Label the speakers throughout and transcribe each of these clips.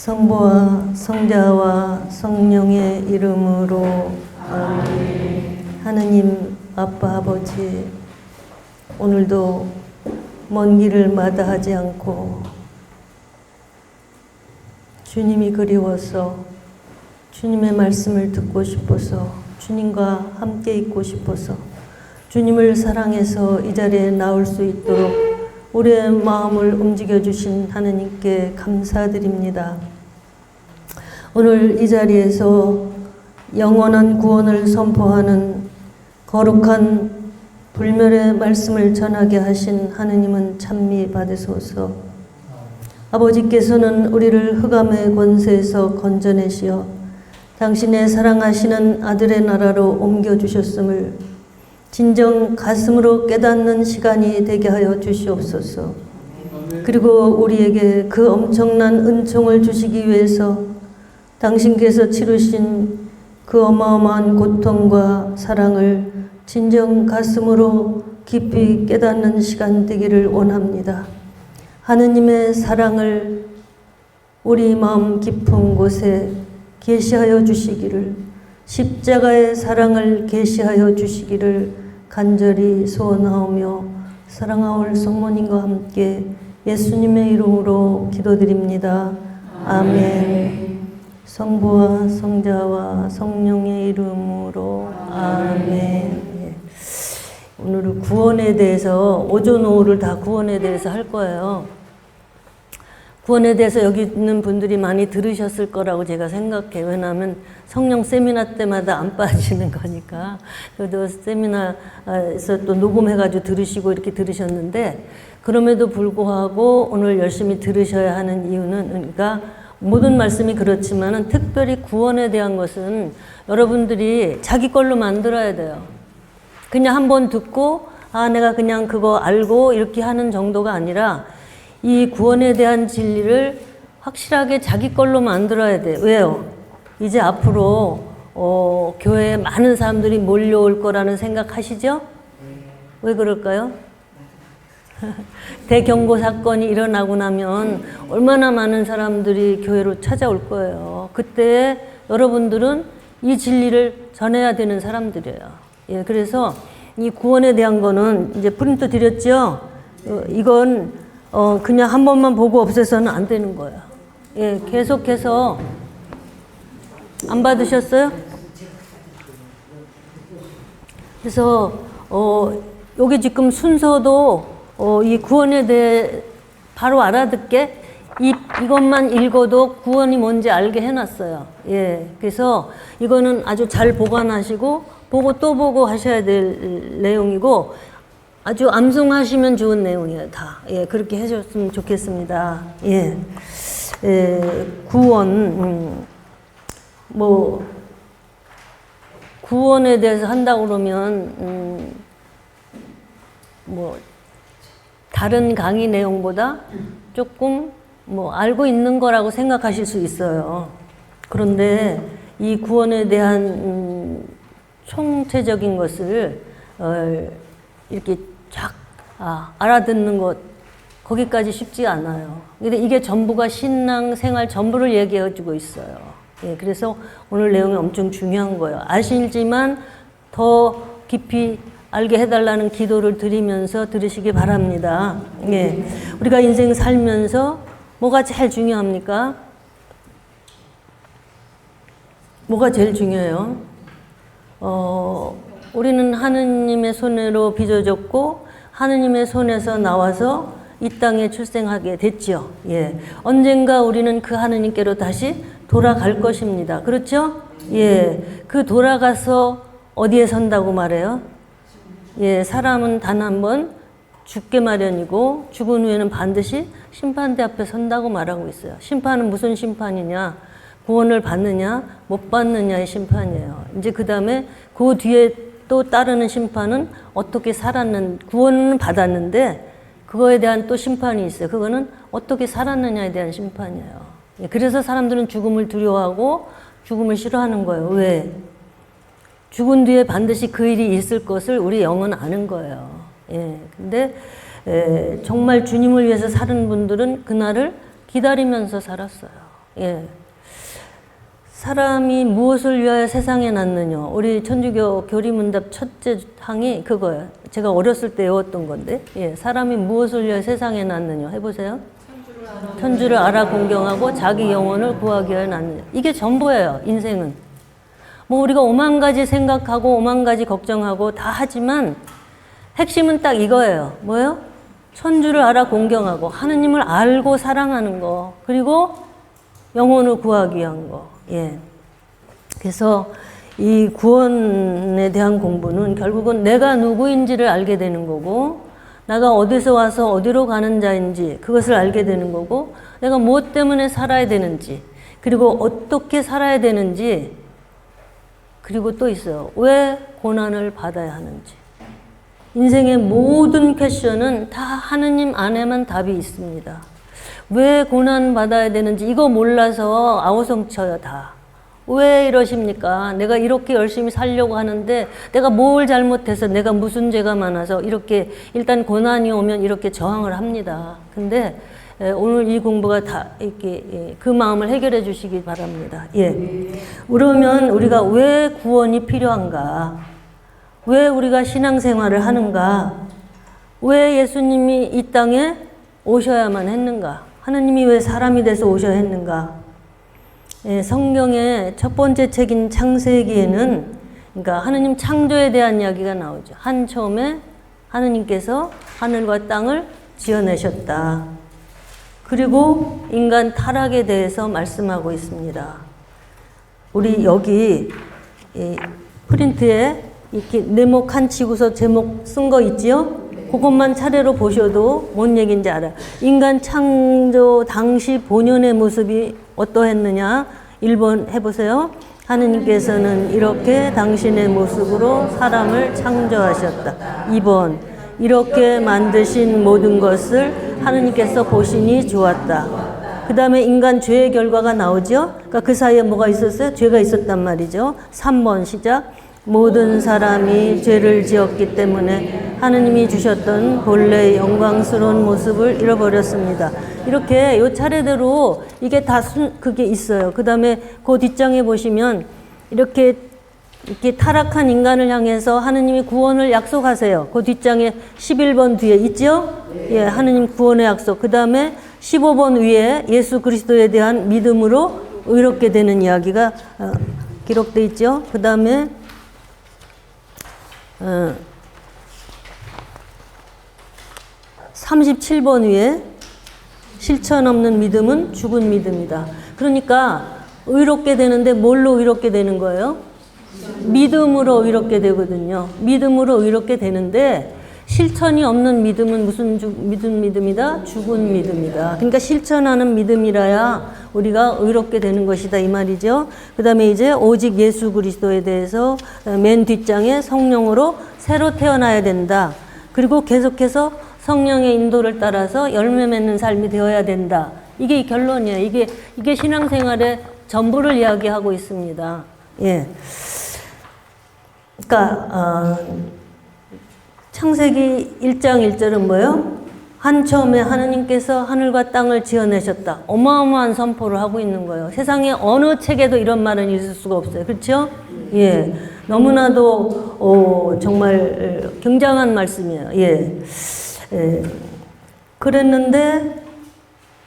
Speaker 1: 성부와 성자와 성령의 이름으로 아멘. 하느님 아빠 아버지, 오늘도 먼 길을 마다하지 않고 주님이 그리워서 주님의 말씀을 듣고 싶어서 주님과 함께 있고 싶어서 주님을 사랑해서 이 자리에 나올 수 있도록 우리의 마음을 움직여 주신 하느님께 감사드립니다. 오늘 이 자리에서 영원한 구원을 선포하는 거룩한 불멸의 말씀을 전하게 하신 하느님은 찬미 받으소서. 아버지께서는 우리를 흑암의 권세에서 건져내시어 당신의 사랑하시는 아들의 나라로 옮겨주셨음을 진정 가슴으로 깨닫는 시간이 되게 하여 주시옵소서. 그리고 우리에게 그 엄청난 은총을 주시기 위해서 당신께서 치르신 그 어마어마한 고통과 사랑을 진정 가슴으로 깊이 깨닫는 시간 되기를 원합니다. 하느님의 사랑을 우리 마음 깊은 곳에 계시하여 주시기를, 십자가의 사랑을 계시하여 주시기를 간절히 소원하오며 사랑하올 성모님과 함께 예수님의 이름으로 기도드립니다. 아멘. 성부와 성자와 성령의 이름으로 아멘. 오늘은 구원에 대해서 오전 오후를 다 구원에 대해서 할 거예요. 구원에 대해서 여기 있는 분들이 많이 들으셨을 거라고 제가 생각해요. 왜냐하면 성령 세미나 때마다 안 빠지는 거니까. 그래도 세미나에서 또 녹음해가지고 들으시고 이렇게 들으셨는데, 그럼에도 불구하고 오늘 열심히 들으셔야 하는 이유는, 그러니까 모든 말씀이 그렇지만은 특별히 구원에 대한 것은 여러분들이 자기 걸로 만들어야 돼요. 그냥 한번 듣고 내가 그냥 그거 알고 이렇게 하는 정도가 아니라 이 구원에 대한 진리를 확실하게 자기 걸로 만들어야 돼. 왜요? 이제 앞으로 교회에 많은 사람들이 몰려올 거라는 생각하시죠? 왜 그럴까요? 대경고 사건이 일어나고 나면 얼마나 많은 사람들이 교회로 찾아올 거예요. 그때 여러분들은 이 진리를 전해야 되는 사람들이에요. 예, 그래서 이 구원에 대한 거는 이제 프린트 드렸죠? 이건 그냥 한 번만 보고 없애서는 안 되는 거예요. 예, 계속해서 안 받으셨어요? 그래서 여기 지금 순서도 이 구원에 대해 바로 알아듣게 이것만 읽어도 구원이 뭔지 알게 해놨어요. 예, 그래서 이거는 아주 잘 보관하시고 보고 또 보고 하셔야 될 내용이고 아주 암송하시면 좋은 내용이에요, 다. 예, 그렇게 해주셨으면 좋겠습니다. 예, 구원, 구원에 대해서 한다고 그러면, 다른 강의 내용보다 조금 알고 있는 거라고 생각하실 수 있어요. 그런데 이 구원에 대한 총체적인 것을 이렇게 쫙 알아듣는 것, 거기까지 쉽지 않아요. 근데 이게 전부가 신앙 생활 전부를 얘기해 주고 있어요. 예, 그래서 오늘 내용이 엄청 중요한 거예요. 아시지만 더 깊이 알게 해달라는 기도를 드리면서 들으시기 바랍니다. 예, 우리가 인생 살면서 뭐가 제일 중요합니까? 뭐가 제일 중요해요? 우리는 하느님의 손으로 빚어졌고 하느님의 손에서 나와서 이 땅에 출생하게 됐죠. 예, 언젠가 우리는 그 하느님께로 다시 돌아갈 것입니다. 그렇죠? 예, 그 돌아가서 어디에 선다고 말해요? 예, 사람은 단 한 번 죽게 마련이고 죽은 후에는 반드시 심판대 앞에 선다고 말하고 있어요. 심판은 무슨 심판이냐? 구원을 받느냐 못 받느냐의 심판이에요. 이제 그 다음에 그 뒤에 또 따르는 심판은 어떻게 구원은 받았는데 그거에 대한 또 심판이 있어요. 그거는 어떻게 살았느냐에 대한 심판이에요. 예, 그래서 사람들은 죽음을 두려워하고 죽음을 싫어하는 거예요. 왜? 죽은 뒤에 반드시 그 일이 있을 것을 우리 영은 아는 거예요. 예, 근데 정말 주님을 위해서 사는 분들은 그날을 기다리면서 살았어요. 예. 사람이 무엇을 위하여 세상에 났느냐. 우리 천주교 교리문답 첫째 항이 그거예요. 제가 어렸을 때 외웠던 건데. 예. 사람이 무엇을 위하여 세상에 났느냐. 해보세요. 천주를 알아 공경하고 자기 영혼을 구하기 위하여 났느냐. 이게 전부예요. 인생은. 뭐 우리가 오만 가지 생각하고 오만 가지 걱정하고 다 하지만 핵심은 딱 이거예요. 뭐예요? 천주를 알아 공경하고 하느님을 알고 사랑하는 거. 그리고 영혼을 구하기 위한 거. 예. 그래서 이 구원에 대한 공부는 결국은 내가 누구인지를 알게 되는 거고, 내가 어디서 와서 어디로 가는 자인지 그것을 알게 되는 거고, 내가 무엇 때문에 살아야 되는지, 그리고 어떻게 살아야 되는지, 그리고 또 있어요. 왜 고난을 받아야 하는지. 인생의 모든 퀘션은 다 하느님 안에만 답이 있습니다. 왜 고난 받아야 되는지 이거 몰라서 아우성쳐요 다. 왜 이러십니까? 내가 이렇게 열심히 살려고 하는데 내가 뭘 잘못해서, 내가 무슨 죄가 많아서 이렇게 일단 고난이 오면 이렇게 저항을 합니다. 근데 오늘 이 공부가 다 이렇게 그 마음을 해결해 주시기 바랍니다. 예. 그러면 우리가 왜 구원이 필요한가? 왜 우리가 신앙생활을 하는가? 왜 예수님이 이 땅에 오셔야만 했는가? 하느님이 왜 사람이 돼서 오셔야 했는가? 예, 성경의 첫 번째 책인 창세기에는, 그러니까 하느님 창조에 대한 이야기가 나오죠. 한 처음에 하느님께서 하늘과 땅을 지어내셨다. 그리고 인간 타락에 대해서 말씀하고 있습니다. 우리 여기 프린트에 이렇게 네모칸 치고서 제목 쓴 거 있지요? 그것만 차례로 보셔도 뭔 얘기인지 알아요. 인간 창조 당시 본연의 모습이 어떠했느냐? 1번 해보세요. 하느님께서는 이렇게 당신의 모습으로 사람을 창조하셨다. 2번, 이렇게 만드신 모든 것을 하느님께서 보시니 좋았다. 그 다음에 인간 죄의 결과가 나오죠? 그러니까 그 사이에 뭐가 있었어요? 죄가 있었단 말이죠. 3번 시작. 모든 사람이 죄를 지었기 때문에 하느님이 주셨던 본래 영광스러운 모습을 잃어버렸습니다. 이렇게 요 차례대로 이게 다 그게 있어요. 그 다음에 그 뒷장에 보시면 이렇게 타락한 인간을 향해서 하느님이 구원을 약속하세요. 그 뒷장에 11번 뒤에 있죠? 예, 하느님 구원의 약속. 그 다음에 15번 위에 예수 그리스도에 대한 믿음으로 의롭게 되는 이야기가 기록되어 있죠. 그 다음에 37번 위에 실천 없는 믿음은 죽은 믿음이다. 그러니까 의롭게 되는데 뭘로 의롭게 되는 거예요? 믿음으로 의롭게 되거든요. 믿음으로 의롭게 되는데 실천이 없는 믿음은 무슨 믿음이다? 죽은 믿음이다. 그러니까 실천하는 믿음이라야 우리가 의롭게 되는 것이다 이 말이죠. 그 다음에 이제 오직 예수 그리스도에 대해서 맨 뒷장에 성령으로 새로 태어나야 된다. 그리고 계속해서 성령의 인도를 따라서 열매 맺는 삶이 되어야 된다. 이게 결론이에요. 이게 신앙생활의 전부를 이야기하고 있습니다. 예. 그러니까 창세기 1장 1절은 뭐예요? 한 처음에 하느님께서 하늘과 땅을 지어내셨다. 어마어마한 선포를 하고 있는 거예요. 세상에 어느 책에도 이런 말은 있을 수가 없어요. 그렇죠? 예. 너무나도 정말 굉장한 말씀이에요. 예. 그랬는데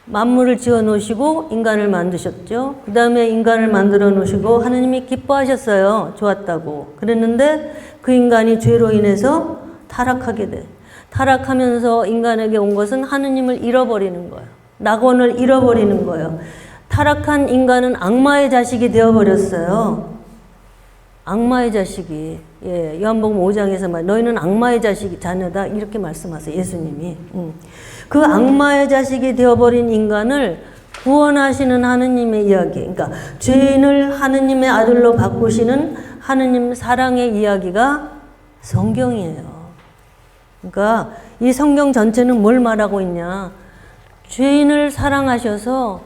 Speaker 1: 만물을 지어 놓으시고 인간을 만드셨죠. 그 다음에 인간을 만들어 놓으시고 하느님이 기뻐하셨어요. 좋았다고. 그랬는데 그 인간이 죄로 인해서 타락하게 돼. 타락하면서 인간에게 온 것은 하느님을 잃어버리는 거예요. 낙원을 잃어버리는 거예요. 타락한 인간은 악마의 자식이 되어버렸어요. 악마의 자식이. 예, 요한복음 5장에서 말 너희는 악마의 자식이 자녀다 이렇게 말씀하세요. 예수님이. 그 악마의 자식이 되어버린 인간을 구원하시는 하느님의 이야기. 그러니까 죄인을 하느님의 아들로 바꾸시는 하느님 사랑의 이야기가 성경이에요. 그러니까 이 성경 전체는 뭘 말하고 있냐. 죄인을 사랑하셔서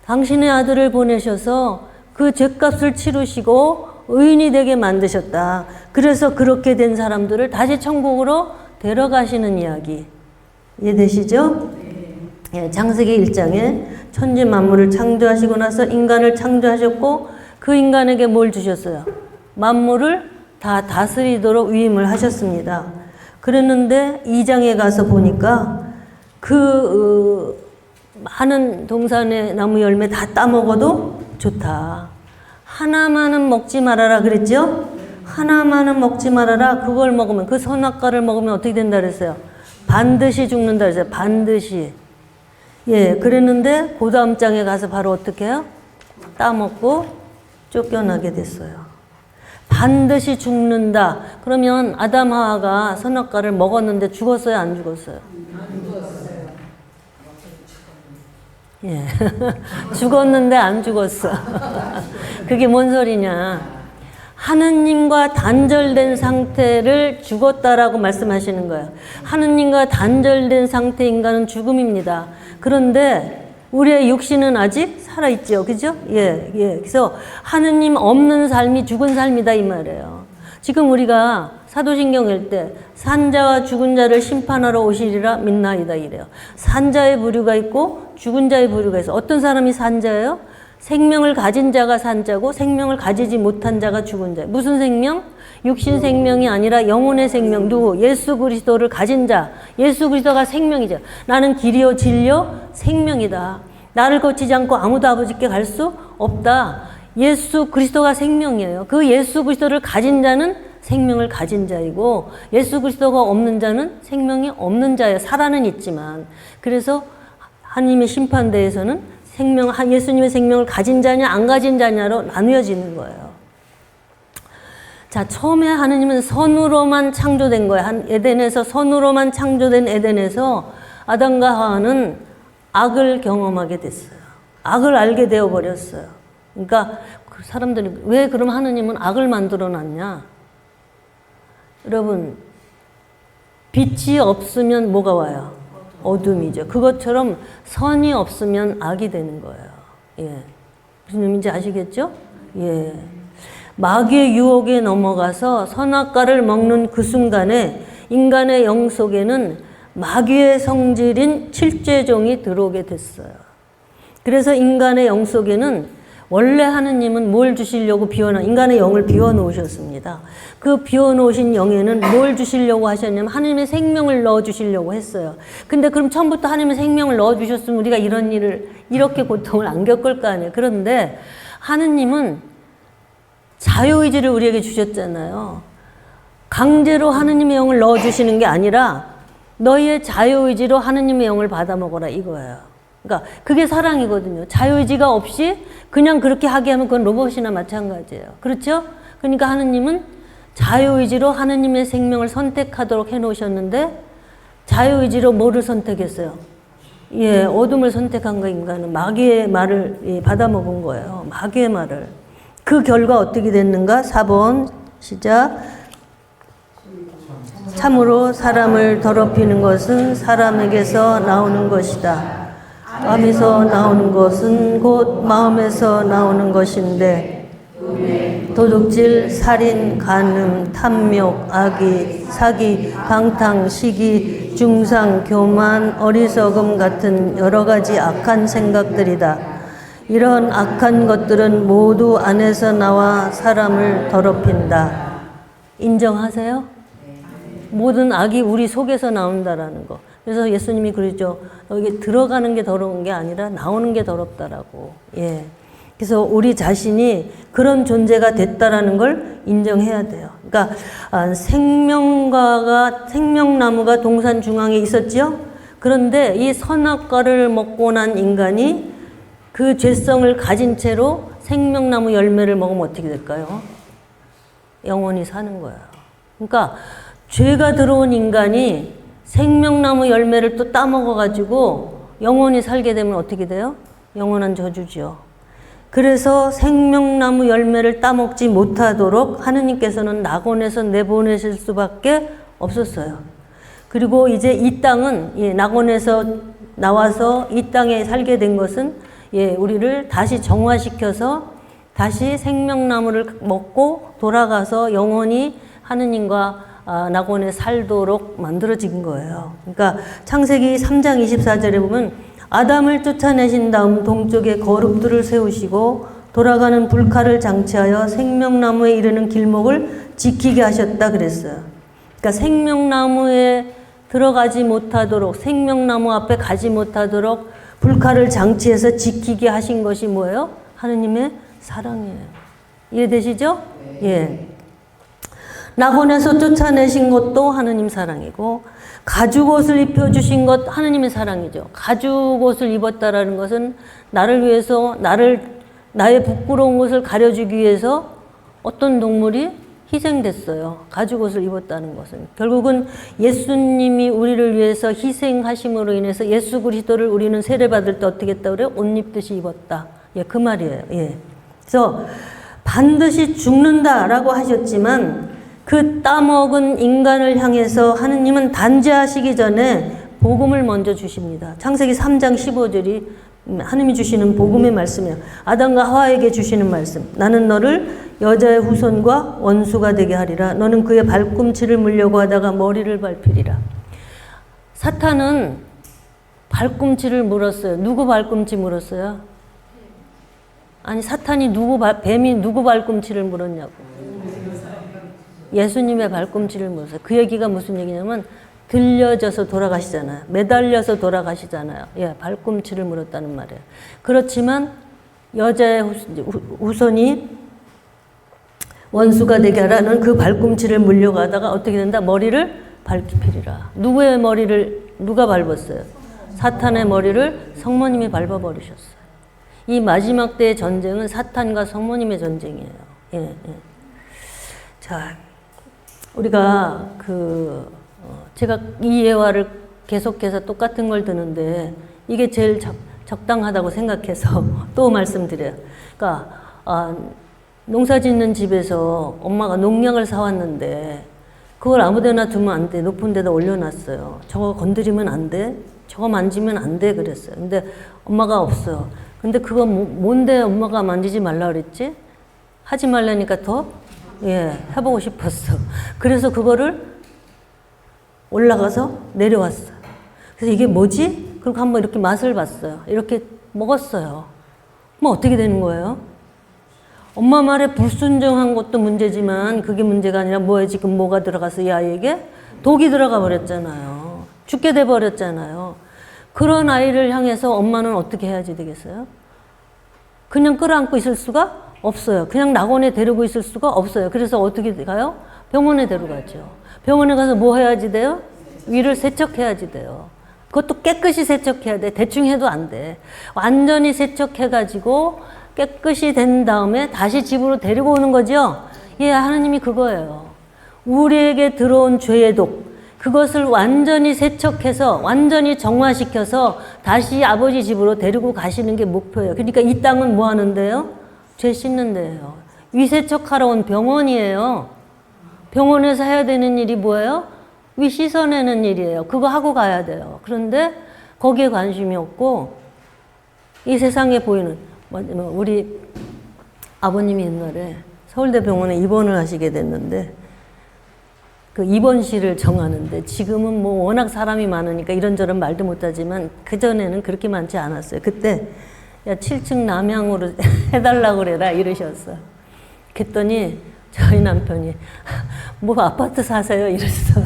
Speaker 1: 당신의 아들을 보내셔서 그 죄값을 치르시고 의인이 되게 만드셨다. 그래서 그렇게 된 사람들을 다시 천국으로 데려가시는 이야기. 이해되시죠? 예, 창세기 1장에 천지 만물을 창조하시고 나서 인간을 창조하셨고 그 인간에게 뭘 주셨어요? 만물을 다 다스리도록 위임을 하셨습니다. 그랬는데 2장에 가서 보니까 많은 동산의 나무 열매 다 따먹어도 좋다. 하나만은 먹지 말아라 그랬죠? 하나만은 먹지 말아라. 그걸 먹으면, 그 선악과를 먹으면 어떻게 된다 그랬어요? 반드시 죽는다 그랬어요. 반드시. 예, 그랬는데 그 다음 장에 가서 바로 어떻게 해요? 따먹고 쫓겨나게 됐어요. 반드시 죽는다. 그러면 아담 하와가 선악과를 먹었는데 죽었어요? 안 죽었어요? 안 죽었어요. 예. 죽었는데 안 죽었어. 그게 뭔 소리냐. 하느님과 단절된 상태를 죽었다라고 말씀하시는 거예요. 하느님과 단절된 상태 인간은 죽음입니다. 그런데 우리의 육신은 아직 살아있죠. 그죠? 예, 예. 그래서 하느님 없는 삶이 죽은 삶이다 이 말이에요. 지금 우리가 사도신경 읽을 때 산자와 죽은 자를 심판하러 오시리라 믿나이다 이래요. 산자의 부류가 있고 죽은 자의 부류가 있어. 어떤 사람이 산자예요? 생명을 가진 자가 산자고 생명을 가지지 못한 자가 죽은 자. 무슨 생명? 육신 생명이 아니라 영혼의 생명. 누구? 예수 그리스도를 가진 자. 예수 그리스도가 생명이죠. 나는 길이요 진리요 생명이다. 나를 거치지 않고 아무도 아버지께 갈 수 없다. 예수 그리스도가 생명이에요. 그 예수 그리스도를 가진 자는 생명을 가진 자이고 예수 그리스도가 없는 자는 생명이 없는 자예요. 살아는 있지만. 그래서 하나님의 심판대에서는 예수님의 생명을 가진 자냐 안 가진 자냐로 나누어지는 거예요. 자, 처음에 하느님은 선으로만 창조된 거예요. 에덴에서 선으로만 창조된 에덴에서 아담과 하와는 악을 경험하게 됐어요. 악을 알게 되어버렸어요. 그러니까 사람들이 왜 그럼 하느님은 악을 만들어 놨냐? 여러분, 빛이 없으면 뭐가 와요? 어둠이죠. 그것처럼 선이 없으면 악이 되는 거예요. 예. 무슨 의미인지 아시겠죠? 예. 마귀의 유혹에 넘어가서 선악과를 먹는 그 순간에 인간의 영 속에는 마귀의 성질인 칠죄종이 들어오게 됐어요. 그래서 인간의 영 속에는 원래 하느님은 뭘 주시려고 인간의 영을 비워놓으셨습니다. 그 비워놓으신 영에는 뭘 주시려고 하셨냐면 하느님의 생명을 넣어주시려고 했어요. 근데 그럼 처음부터 하느님의 생명을 넣어주셨으면 우리가 이런 일을, 이렇게 고통을 안 겪을 거 아니에요. 그런데 하느님은 자유의지를 우리에게 주셨잖아요. 강제로 하느님의 영을 넣어주시는 게 아니라 너희의 자유의지로 하느님의 영을 받아먹어라 이거예요. 그러니까 그게 사랑이거든요. 자유의지가 없이 그냥 그렇게 하게 하면 그건 로봇이나 마찬가지예요. 그렇죠? 그러니까 하느님은 자유의지로 하느님의 생명을 선택하도록 해놓으셨는데 자유의지로 뭐를 선택했어요? 예, 어둠을 선택한 거 인간은 마귀의 말을 받아먹은 거예요. 마귀의 말을. 그 결과 어떻게 됐는가? 4번 시작. 참으로 사람을 더럽히는 것은 사람에게서 나오는 것이다. 마음에서 나오는 것은 곧 마음에서 나오는 것인데 도둑질, 살인, 간음, 탐욕, 악의, 사기, 방탕, 시기, 중상, 교만, 어리석음 같은 여러 가지 악한 생각들이다. 이런 악한 것들은 모두 안에서 나와 사람을 더럽힌다. 인정하세요? 모든 악이 우리 속에서 나온다라는 거. 그래서 예수님이 그러죠. 여기 들어가는 게 더러운 게 아니라 나오는 게 더럽다라고. 예. 그래서 우리 자신이 그런 존재가 됐다라는 걸 인정해야 돼요. 그러니까 생명나무가 동산 중앙에 있었죠. 그런데 이 선악과를 먹고 난 인간이 그 죄성을 가진 채로 생명나무 열매를 먹으면 어떻게 될까요? 영원히 사는 거예요. 그러니까 죄가 들어온 인간이 생명나무 열매를 또 따먹어가지고 영원히 살게 되면 어떻게 돼요? 영원한 저주죠. 그래서 생명나무 열매를 따먹지 못하도록 하느님께서는 낙원에서 내보내실 수밖에 없었어요. 그리고 이제 이 땅은 낙원에서 나와서 이 땅에 살게 된 것은 우리를 다시 정화시켜서 다시 생명나무를 먹고 돌아가서 영원히 하느님과 낙원에 살도록 만들어진 거예요. 그러니까 창세기 3장 24절에 보면 아담을 쫓아내신 다음 동쪽에 거룩들을 세우시고 돌아가는 불칼을 장치하여 생명나무에 이르는 길목을 지키게 하셨다 그랬어요. 그러니까 생명나무에 들어가지 못하도록, 생명나무 앞에 가지 못하도록 불칼을 장치해서 지키게 하신 것이 뭐예요? 하느님의 사랑이에요. 이해되시죠? 예. 낙원에서 쫓아내신 것도 하느님 사랑이고, 가죽옷을 입혀주신 것 하느님의 사랑이죠. 가죽옷을 입었다라는 것은 나를 위해서, 나의 부끄러운 것을 가려주기 위해서 어떤 동물이 희생됐어요. 가죽옷을 입었다는 것은. 결국은 예수님이 우리를 위해서 희생하심으로 인해서 예수 그리스도를 우리는 세례받을 때 어떻게 했다 그래요? 옷 입듯이 입었다. 예, 그 말이에요. 예. 그래서 반드시 죽는다라고 하셨지만 그 따먹은 인간을 향해서 하느님은 단죄하시기 전에 복음을 먼저 주십니다. 창세기 3장 15절이 하느님이 주시는 복음의 말씀이에요. 아담과 하와에게 주시는 말씀. 나는 너를 여자의 후손과 원수가 되게 하리라. 너는 그의 발꿈치를 물려고 하다가 머리를 밟히리라. 사탄은 발꿈치를 물었어요. 누구 발꿈치 물었어요? 아니, 사탄이 뱀이 누구 발꿈치를 물었냐고. 예수님의 발꿈치를 물었어요. 그 얘기가 무슨 얘기냐면 들려져서 돌아가시잖아요. 매달려서 돌아가시잖아요. 예, 발꿈치를 물었다는 말이에요. 그렇지만 여자의 후손이 원수가 되게 하라. 너는 그 발꿈치를 물려가다가 어떻게 된다? 머리를 밟히리라. 누구의 머리를 누가 밟았어요? 사탄의 머리를 성모님이 밟아버리셨어요. 이 마지막 때의 전쟁은 사탄과 성모님의 전쟁이에요. 예, 예. 자, 우리가 제가 이 예화를 계속해서 똑같은 걸 드는데 이게 제일 적당하다고 생각해서 또 말씀드려요. 그러니까 농사 짓는 집에서 엄마가 농약을 사왔는데 그걸 아무데나 두면 안 돼. 높은 데다 올려놨어요. 저거 건드리면 안 돼. 저거 만지면 안 돼. 그랬어요. 근데 엄마가 없어요. 근데 그거 뭔데 엄마가 만지지 말라 그랬지? 하지 말라니까 더 해보고 싶었어. 그래서 그거를 올라가서 내려왔어요. 그래서 이게 뭐지? 그리고 한번 이렇게 맛을 봤어요. 이렇게 먹었어요. 그럼 어떻게 되는 거예요? 엄마 말에 불순종한 것도 문제지만 그게 문제가 아니라 뭐에 지금 뭐가 들어가서 이 아이에게 독이 들어가 버렸잖아요. 죽게 돼 버렸잖아요. 그런 아이를 향해서 엄마는 어떻게 해야지 되겠어요? 그냥 끌어안고 있을 수가 없어요. 그냥 낙원에 데리고 있을 수가 없어요. 그래서 어떻게 가요? 병원에 데려가죠. 병원에 가서 뭐 해야지 돼요? 위를 세척해야지 돼요. 그것도 깨끗이 세척해야 돼. 대충 해도 안 돼. 완전히 세척해가지고 깨끗이 된 다음에 다시 집으로 데리고 오는 거죠. 예, 하나님이 그거예요. 우리에게 들어온 죄의 독, 그것을 완전히 세척해서 완전히 정화시켜서 다시 아버지 집으로 데리고 가시는 게 목표예요. 그러니까 이 땅은 뭐 하는데요? 죄 씻는 데예요. 위세척하러 온 병원이에요. 병원에서 해야 되는 일이 뭐예요? 위 씻어내는 일이에요. 그거 하고 가야 돼요. 그런데 거기에 관심이 없고 이 세상에 보이는, 우리 아버님이 옛날에 서울대병원에 입원을 하시게 됐는데 그 입원실을 정하는데 지금은 뭐 워낙 사람이 많으니까 이런저런 말도 못하지만 그전에는 그렇게 많지 않았어요. 그때 야 7층 남향으로 해달라고 그래라 이러셨어요. 그랬더니 저희 남편이 뭐 아파트 사세요 이랬어.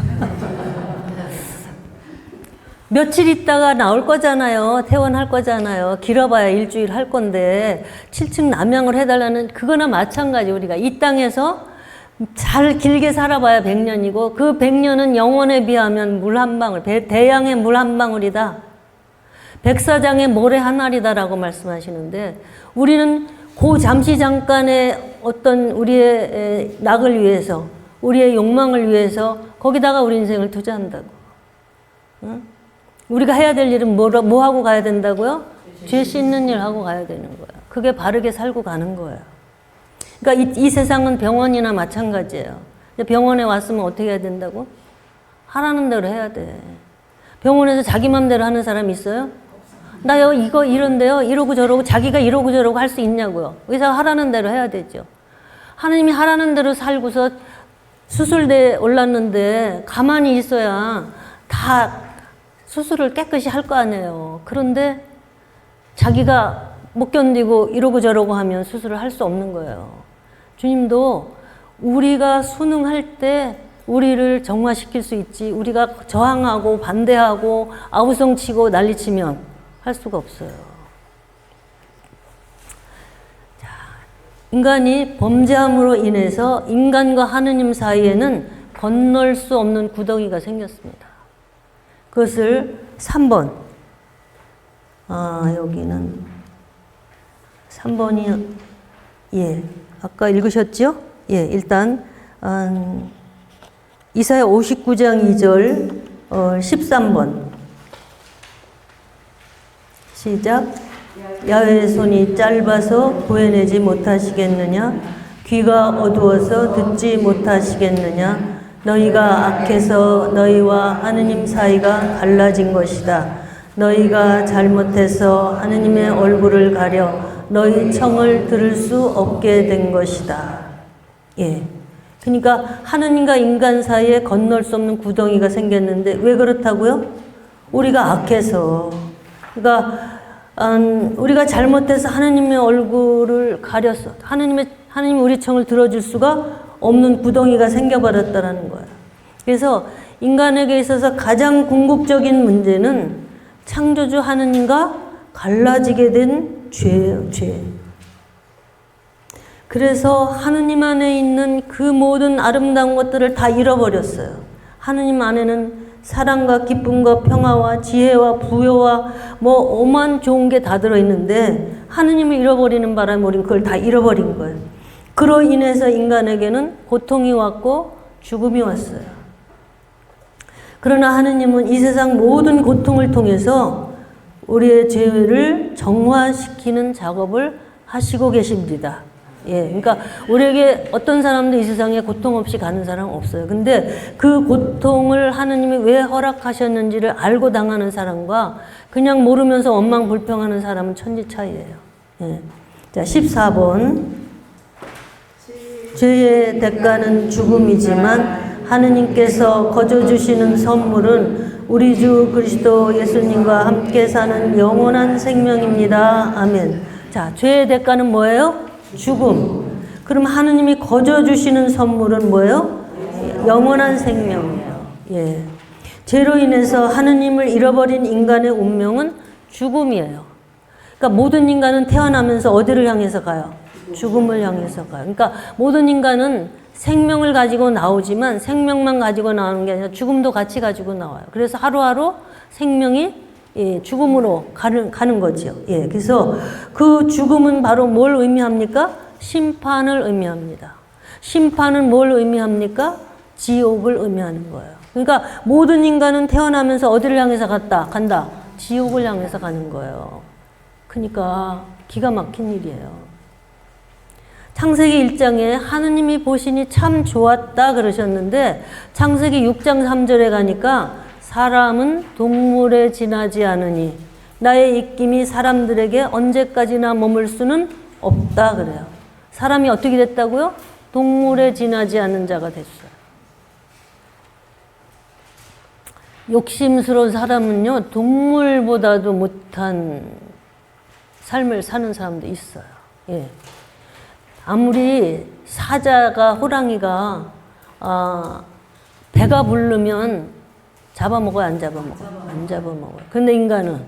Speaker 1: 며칠 있다가 나올 거잖아요. 퇴원할 거잖아요. 길어봐야 일주일 할 건데 7층 남향을 해달라는, 그거나 마찬가지. 우리가 이 땅에서 잘 길게 살아봐야 100년이고 그 100년은 영원에 비하면 물 한 방울, 대양의 물 한 방울이다. 백사장의 모래 한 알이다라고 말씀하시는데 우리는 그 잠시 잠깐의 어떤 우리의 낙을 위해서, 우리의 욕망을 위해서 거기다가 우리 인생을 투자한다고. 응? 우리가 해야 될 일은 뭐 하고 가야 된다고요? 죄 씻는 일 하고 가야 되는 거예요. 그게 바르게 살고 가는 거예요. 그러니까 이 세상은 병원이나 마찬가지예요. 병원에 왔으면 어떻게 해야 된다고? 하라는 대로 해야 돼. 병원에서 자기 맘대로 하는 사람 있어요? 나요 이거 이런데요 이러고 저러고 자기가 이러고 저러고 할 수 있냐고요. 의사가 하라는 대로 해야 되죠. 하나님이 하라는 대로 살고서 수술대에 올랐는데 가만히 있어야 다 수술을 깨끗이 할 거 아니에요. 그런데 자기가 못 견디고 이러고 저러고 하면 수술을 할 수 없는 거예요. 주님도 우리가 순응할 때 우리를 정화시킬 수 있지, 우리가 저항하고 반대하고 아우성치고 난리치면 할 수가 없어요. 자, 인간이 범죄함으로 인해서 인간과 하느님 사이에는 건널 수 없는 구덩이가 생겼습니다. 그것을 3번, 여기는 3번이, 예, 아까 읽으셨죠? 예, 일단 이사야 59장 2절 13번 시작. 야훼의 손이 짧아서 구해내지 못하시겠느냐? 귀가 어두워서 듣지 못하시겠느냐? 너희가 악해서 너희와 하느님 사이가 갈라진 것이다. 너희가 잘못해서 하느님의 얼굴을 가려 너희 청을 들을 수 없게 된 것이다. 예. 그러니까 하느님과 인간 사이에 건널 수 없는 구덩이가 생겼는데 왜 그렇다고요? 우리가 악해서. 그러니까 우리가 잘못해서 하느님의 얼굴을 가려서 하느님 우리 청을 들어줄 수가 없는 구덩이가 생겨버렸다라는 거예요. 그래서 인간에게 있어서 가장 궁극적인 문제는 창조주 하느님과 갈라지게 된 죄예요, 죄. 그래서 하느님 안에 있는 그 모든 아름다운 것들을 다 잃어버렸어요. 하느님 안에는 사랑과 기쁨과 평화와 지혜와 부여와 뭐 오만 좋은 게 다 들어있는데 하느님을 잃어버리는 바람에 우리는 그걸 다 잃어버린 거예요. 그로 인해서 인간에게는 고통이 왔고 죽음이 왔어요. 그러나 하느님은 이 세상 모든 고통을 통해서 우리의 죄를 정화시키는 작업을 하시고 계십니다. 예, 그러니까 우리에게 어떤 사람도 이 세상에 고통 없이 가는 사람은 없어요. 근데 그 고통을 하느님이 왜 허락하셨는지를 알고 당하는 사람과 그냥 모르면서 원망불평하는 사람은 천지 차이예요. 예. 자, 14번. 죄의 대가는 죽음이지만 하느님께서 거저 주시는 선물은 우리 주 그리스도 예수님과 함께 사는 영원한 생명입니다. 아멘. 자, 죄의 대가는 뭐예요? 죽음. 그럼 하느님이 거저 주시는 선물은 뭐예요? 영원한 생명이에요. 예. 죄로 인해서 하느님을 잃어버린 인간의 운명은 죽음이에요. 그러니까 모든 인간은 태어나면서 어디를 향해서 가요? 죽음을 향해서 가요. 그러니까 모든 인간은 생명을 가지고 나오지만 생명만 가지고 나오는 게 아니라 죽음도 같이 가지고 나와요. 그래서 하루하루 생명이 죽음으로 가는 거죠. 예, 그래서 그 죽음은 바로 뭘 의미합니까? 심판을 의미합니다. 심판은 뭘 의미합니까? 지옥을 의미하는 거예요. 그러니까 모든 인간은 태어나면서 어디를 향해서 간다? 지옥을 향해서 가는 거예요. 그러니까 기가 막힌 일이에요. 창세기 1장에 하느님이 보시니 참 좋았다 그러셨는데 창세기 6장 3절에 가니까 사람은 동물에 지나지 않으니 나의 입김이 사람들에게 언제까지나 머물 수는 없다 그래요. 사람이 어떻게 됐다고요? 동물에 지나지 않는 자가 됐어요. 욕심스러운 사람은요, 동물보다도 못한 삶을 사는 사람도 있어요. 예. 아무리 사자가, 호랑이가 배가 부르면 잡아먹어요, 안 잡아먹어요? 안 잡아먹어요. 근데 인간은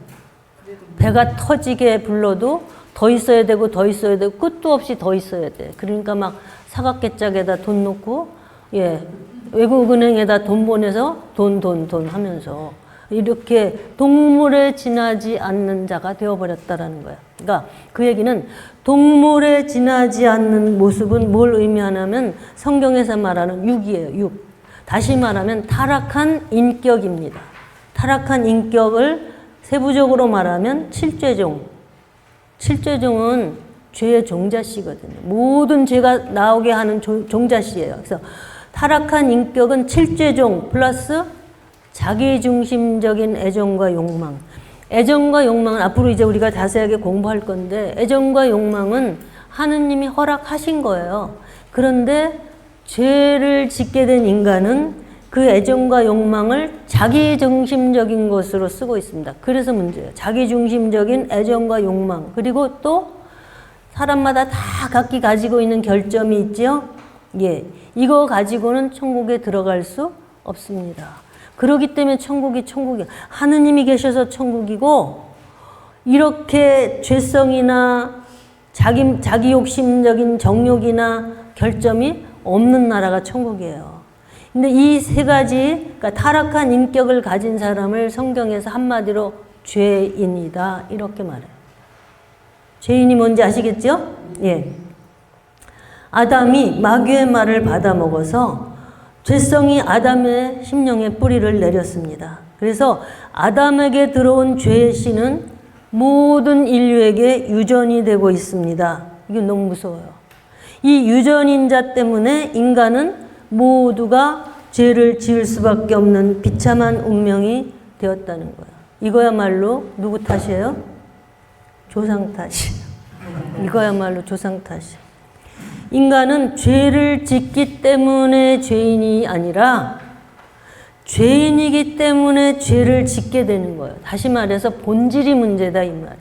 Speaker 1: 배가 터지게 불러도 더 있어야 되고 더 있어야 되고 끝도 없이 더 있어야 돼. 그러니까 막 사각개짝에다 돈 넣고, 예, 외국은행에다 돈 보내서 돈 하면서 이렇게 동물에 지나지 않는 자가 되어버렸다라는 거야. 그러니까 그 얘기는 동물에 지나지 않는 모습은 뭘 의미하냐면 성경에서 말하는 육이에요. 육. 다시 말하면 타락한 인격입니다. 타락한 인격을 세부적으로 말하면 칠죄종. 칠죄종은 죄의 종자씨거든요. 모든 죄가 나오게 하는 종자씨예요. 그래서 타락한 인격은 칠죄종 플러스 자기중심적인 애정과 욕망. 애정과 욕망은 앞으로 이제 우리가 자세하게 공부할 건데 애정과 욕망은 하느님이 허락하신 거예요. 그런데 죄를 짓게 된 인간은 그 애정과 욕망을 자기중심적인 것으로 쓰고 있습니다. 그래서 문제예요. 자기중심적인 애정과 욕망. 그리고 또 사람마다 다 각기 가지고 있는 결점이 있죠. 예, 이거 가지고는 천국에 들어갈 수 없습니다. 그렇기 때문에 천국이 하느님이 계셔서 천국이고, 이렇게 죄성이나 자기 욕심적인 정욕이나 결점이 없는 나라가 천국이에요. 근데 이 세 가지, 그러니까 타락한 인격을 가진 사람을 성경에서 한마디로 죄인이다 이렇게 말해요. 죄인이 뭔지 아시겠죠? 예. 아담이 마귀의 말을 받아먹어서 죄성이 아담의 심령에 뿌리를 내렸습니다. 그래서 아담에게 들어온 죄의 씨는 모든 인류에게 유전이 되고 있습니다. 이게 너무 무서워요. 이 유전인자 때문에 인간은 모두가 죄를 지을 수밖에 없는 비참한 운명이 되었다는 거예요. 이거야말로 누구 탓이에요? 조상 탓이에요. 이거야말로 조상 탓이에요. 인간은 죄를 짓기 때문에 죄인이 아니라 죄인이기 때문에 죄를 짓게 되는 거예요. 다시 말해서 본질이 문제다 이 말이에요.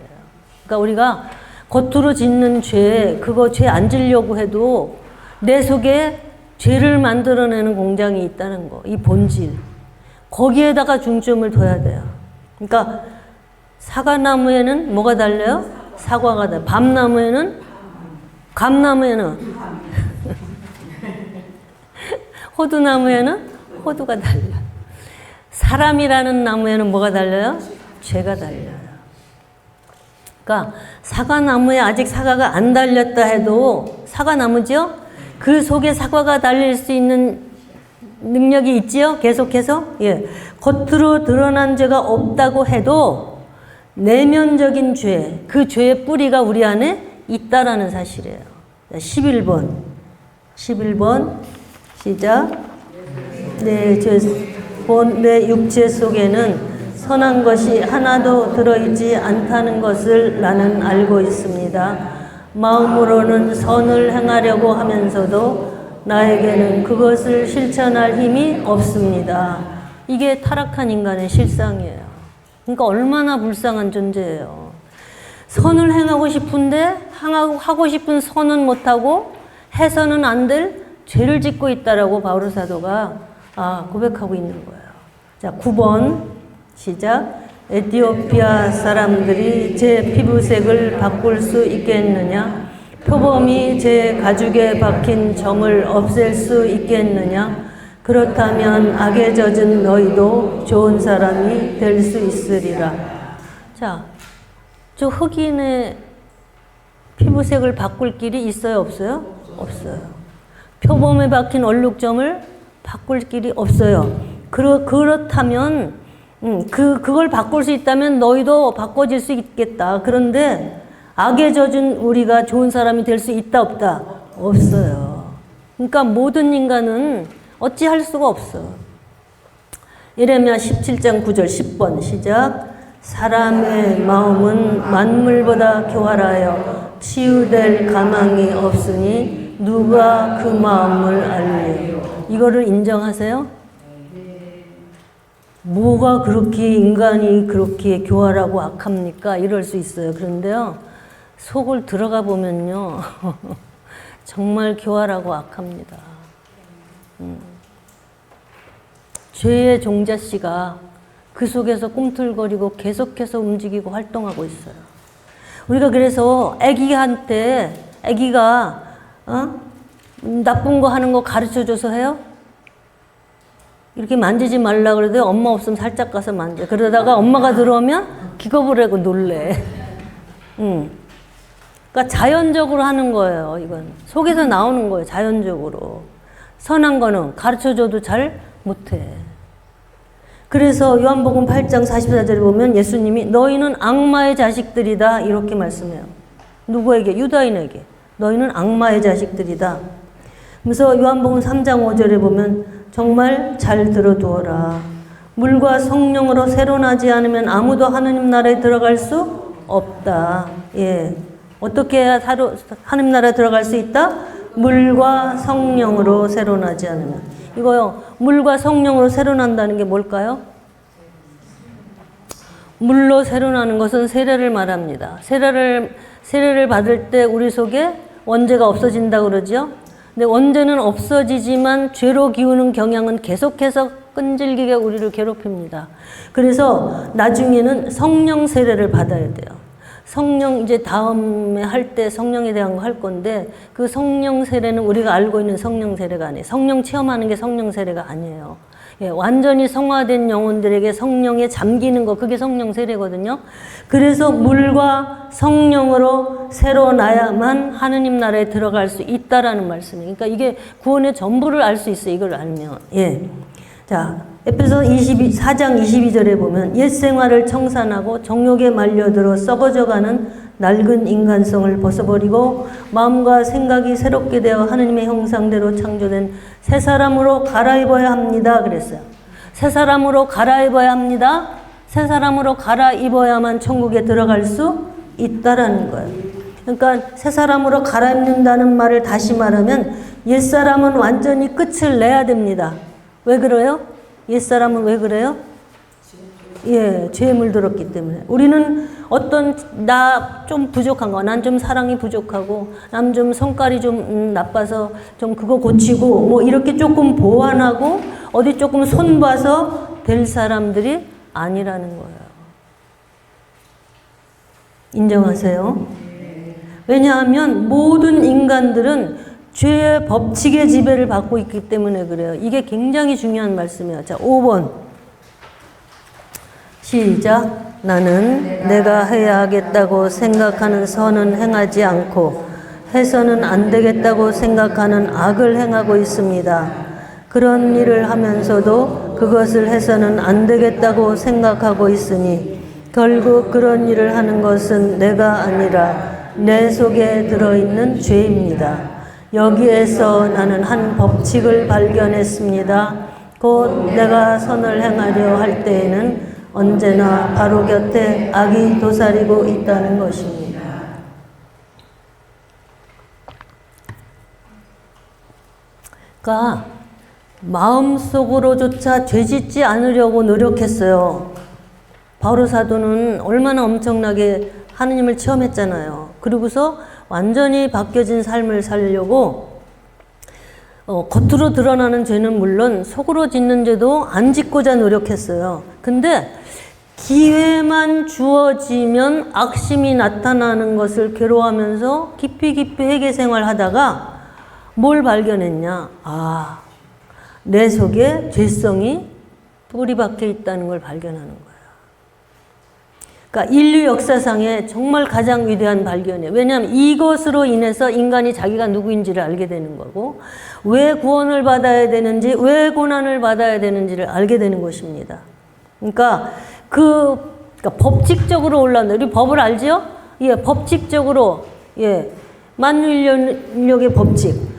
Speaker 1: 그러니까 우리가 겉으로 짓는 죄, 그거 죄 안 지려고 해도 내 속에 죄를 만들어내는 공장이 있다는 거. 이 본질. 거기에다가 중점을 둬야 돼요. 그러니까 사과나무에는 뭐가 달려요? 사과가 달려요. 밤나무에는? 감나무에는? 호두나무에는? 호두가 달려요. 사람이라는 나무에는 뭐가 달려요? 죄가 달려요. 그러니까 사과나무에 아직 사과가 안 달렸다 해도 사과나무죠? 그 속에 사과가 달릴 수 있는 능력이 있지요? 계속해서? 예. 겉으로 드러난 죄가 없다고 해도 내면적인 죄, 그 죄의 뿌리가 우리 안에 있다라는 사실이에요. 11번. 11번. 시작. 내 육체 속에는 선한 것이 하나도 들어있지 않다는 것을 나는 알고 있습니다. 마음으로는 선을 행하려고 하면서도 나에게는 그것을 실천할 힘이 없습니다. 이게 타락한 인간의 실상이에요. 그러니까 얼마나 불쌍한 존재예요. 선을 행하고 싶은데 하고 싶은 선은 못하고 해서는 안 될 죄를 짓고 있다라고 바울 사도가 고백하고 있는 거예요. 자, 9번 시작. 에티오피아 사람들이 제 피부색을 바꿀 수 있겠느냐? 표범이 제 가죽에 박힌 점을 없앨 수 있겠느냐? 그렇다면 악에 젖은 너희도 좋은 사람이 될 수 있으리라. 자, 저 흑인의 피부색을 바꿀 길이 있어요, 없어요? 없어요. 표범에 박힌 얼룩점을 바꿀 길이 없어요. 그렇다면 그걸 바꿀 수 있다면 너희도 바꿔질 수 있겠다. 그런데 악에 젖은 우리가 좋은 사람이 될 수 있다 없다? 없어요. 그러니까 모든 인간은 어찌할 수가 없어. 예레미야 17장 9절 10번 시작. 사람의 마음은 만물보다 교활하여 치유될 가망이 없으니 누가 그 마음을 알리요. 이거를 인정하세요? 뭐가 그렇게 인간이 그렇게 교활하고 악합니까? 이럴 수 있어요. 그런데요, 속을 들어가 보면요, 정말 교활하고 악합니다. 죄의 종자씨가 그 속에서 꿈틀거리고 계속해서 움직이고 활동하고 있어요. 우리가 그래서 아기가 나쁜 거 하는 거 가르쳐줘서 해요? 이렇게 만지지 말라 그래도 엄마 없으면 살짝 가서 만져. 그러다가 엄마가 들어오면 기겁을 하고 놀래. 그러니까 자연적으로 하는 거예요. 이건 속에서 나오는 거예요. 자연적으로. 선한 거는 가르쳐줘도 잘 못해. 그래서 요한복음 8장 44절에 보면 예수님이 너희는 악마의 자식들이다 이렇게 말씀해요. 누구에게? 유다인에게. 너희는 악마의 자식들이다. 그래서 요한복음 3장 5절에 보면 정말 잘 들어두어라. 물과 성령으로 새로 나지 않으면 아무도 하느님 나라에 들어갈 수 없다. 예. 어떻게 해야 하느님 나라에 들어갈 수 있다? 물과 성령으로 새로 나지 않으면. 이거요. 물과 성령으로 새로 난다는 게 뭘까요? 물로 새로 나는 것은 세례를 말합니다. 세례를 받을 때 우리 속에 원죄가 없어진다고 그러죠. 근데 원죄는 없어지지만 죄로 기우는 경향은 계속해서 끈질기게 우리를 괴롭힙니다. 그래서 나중에는 성령 세례를 받아야 돼요. 성령 이제 다음에 할 때 성령에 대한 거 할 건데 그 성령 세례는 우리가 알고 있는 성령 세례가 아니에요. 성령 체험하는 게 성령 세례가 아니에요. 예, 완전히 성화된 영혼들에게 성령에 잠기는 거 그게 성령 세례거든요. 그래서 물과 성령으로 새로 나야만 하느님 나라에 들어갈 수 있다라는 말씀이에요. 그러니까 이게 구원의 전부를 알 수 있어요. 이걸 알면. 예. 자, 에베소 4장 22절에 보면 옛 생활을 청산하고 정욕에 말려들어 썩어져가는 낡은 인간성을 벗어버리고 마음과 생각이 새롭게 되어 하느님의 형상대로 창조된 새 사람으로 갈아입어야 합니다. 그랬어요. 새 사람으로 갈아입어야 합니다. 새 사람으로 갈아입어야만 천국에 들어갈 수 있다라는 거예요. 그러니까 새 사람으로 갈아입는다는 말을 다시 말하면 옛 사람은 완전히 끝을 내야 됩니다. 왜 그래요? 옛사람은 왜 그래요? 예, 죄에 물들었기 때문에. 우리는 어떤, 나 좀 부족한 거, 난 좀 사랑이 부족하고, 난 좀 성깔이 좀 나빠서 좀 그거 고치고, 뭐 이렇게 조금 보완하고, 어디 조금 손봐서 될 사람들이 아니라는 거예요. 인정하세요? 왜냐하면 모든 인간들은 죄의 법칙의 지배를 받고 있기 때문에 그래요. 이게 굉장히 중요한 말씀이에요. 자, 5번. 시작. 나는 내가 해야 하겠다고 생각하는 선은 행하지 않고 해서는 안 되겠다고 생각하는 악을 행하고 있습니다. 그런 일을 하면서도 그것을 해서는 안 되겠다고 생각하고 있으니 결국 그런 일을 하는 것은 내가 아니라 내 속에 들어있는 죄입니다. 여기에서 나는 한 법칙을 발견했습니다. 곧 내가 선을 행하려 할 때에는 언제나 바로 곁에 악이 도사리고 있다는 것입니다. 그러니까 마음속으로조차 죄짓지 않으려고 노력했어요. 바울 사도는 얼마나 엄청나게 하느님을 체험했잖아요. 그리고서 완전히 바뀌어진 삶을 살려고 겉으로 드러나는 죄는 물론 속으로 짓는 죄도 안 짓고자 노력했어요. 근데 기회만 주어지면 악심이 나타나는 것을 괴로워하면서 깊이 회개 생활하다가 뭘 발견했냐? 아, 내 속에 죄성이 뿌리 박혀 있다는 걸 발견하는 거예요. 그러니까 인류 역사상에 정말 가장 위대한 발견이에요. 왜냐하면 이것으로 인해서 인간이 자기가 누구인지를 알게 되는 거고 왜 구원을 받아야 되는지 왜 고난을 받아야 되는지를 알게 되는 것입니다. 그러니까 그러니까 법칙적으로 올라온다. 우리 법을 알지요? 예, 법칙적으로 예, 만유인력의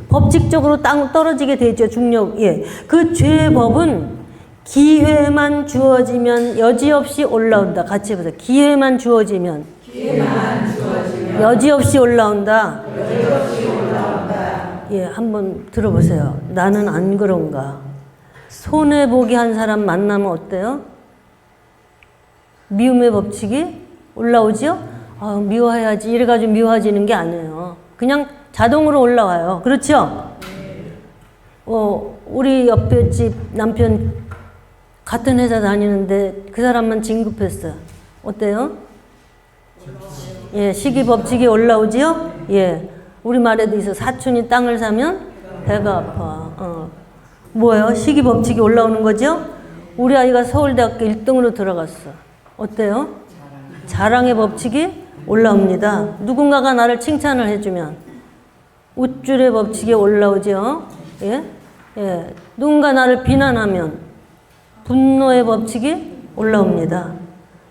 Speaker 1: 법칙적으로 땅 떨어지게 되죠. 중력. 예, 그 죄의 법은 기회만 주어지면 여지없이 올라온다. 같이 해보세요. 기회만 주어지면 여지없이 올라온다. 예, 한번 들어보세요. 나는 안 그런가? 손해보기 한 사람 만나면 어때요? 미움의 법칙이 올라오죠? 아, 미워해야지. 이래가지고 미워지는 게 아니에요. 그냥 자동으로 올라와요. 그렇죠? 우리 옆에 집 남편 같은 회사 다니는데 그 사람만 진급했어요. 어때요? 예, 시기 법칙이 올라오지요? 예. 우리 말에도 있어. 사촌이 땅을 사면 배가 아파. 뭐예요? 시기 법칙이 올라오는 거죠? 우리 아이가 서울대학교 1등으로 들어갔어. 어때요? 자랑의 법칙이 올라옵니다. 누군가가 나를 칭찬을 해주면 우쭐의 법칙이 올라오죠? 예? 예. 누군가 나를 비난하면 분노의 법칙이 올라옵니다.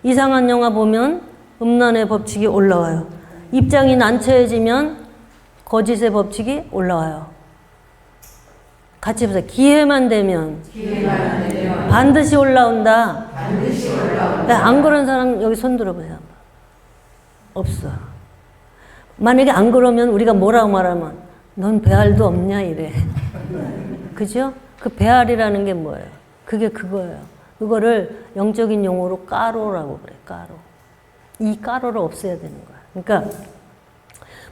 Speaker 1: 이상한 영화 보면 음란의 법칙이 올라와요. 입장이 난처해지면 거짓의 법칙이 올라와요. 같이 보세요. 기회만 되면 반드시 올라온다. 안 그런 사람 여기 손 들어보세요. 없어. 만약에 안 그러면 우리가 뭐라고 말하면 넌 배알도 없냐 이래. 그죠? 그 배알이라는 게 뭐예요? 그게 그거예요. 그거를 영적인 용어로 까로라고 그래, 까로. 이 까로를 없애야 되는 거야. 그러니까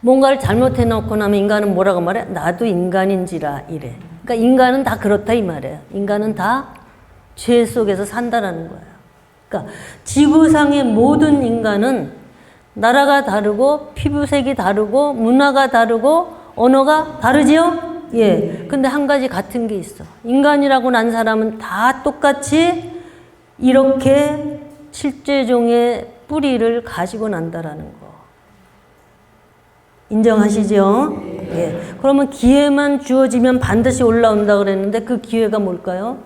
Speaker 1: 뭔가를 잘못해 놓고 나면 인간은 뭐라고 말해? 나도 인간인지라 이래. 그러니까 인간은 다 그렇다 이 말이에요. 인간은 다 죄 속에서 산다라는 거예요. 그러니까 지구상의 모든 인간은 나라가 다르고 피부색이 다르고 문화가 다르고 언어가 다르지요? 예. 근데 한 가지 같은 게 있어. 인간이라고 난 사람은 다 똑같이 이렇게 칠죄종의 뿌리를 가지고 난다라는 거. 인정하시죠? 예. 그러면 기회만 주어지면 반드시 올라온다 그랬는데 그 기회가 뭘까요?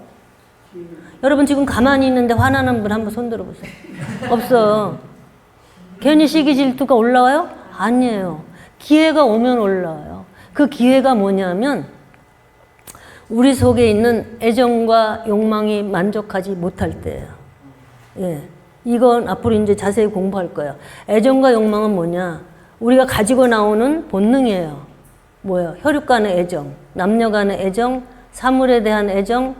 Speaker 1: 여러분 지금 가만히 있는데 화나는 분 한번 손 들어보세요. 없어. 괜히 시기 질투가 올라와요? 아니에요. 기회가 오면 올라와요. 그 기회가 뭐냐면 우리 속에 있는 애정과 욕망이 만족하지 못할 때예요. 예. 이건 앞으로 이제 자세히 공부할 거예요. 애정과 욕망은 뭐냐? 우리가 가지고 나오는 본능이에요. 뭐예요? 혈육 간의 애정, 남녀 간의 애정, 사물에 대한 애정,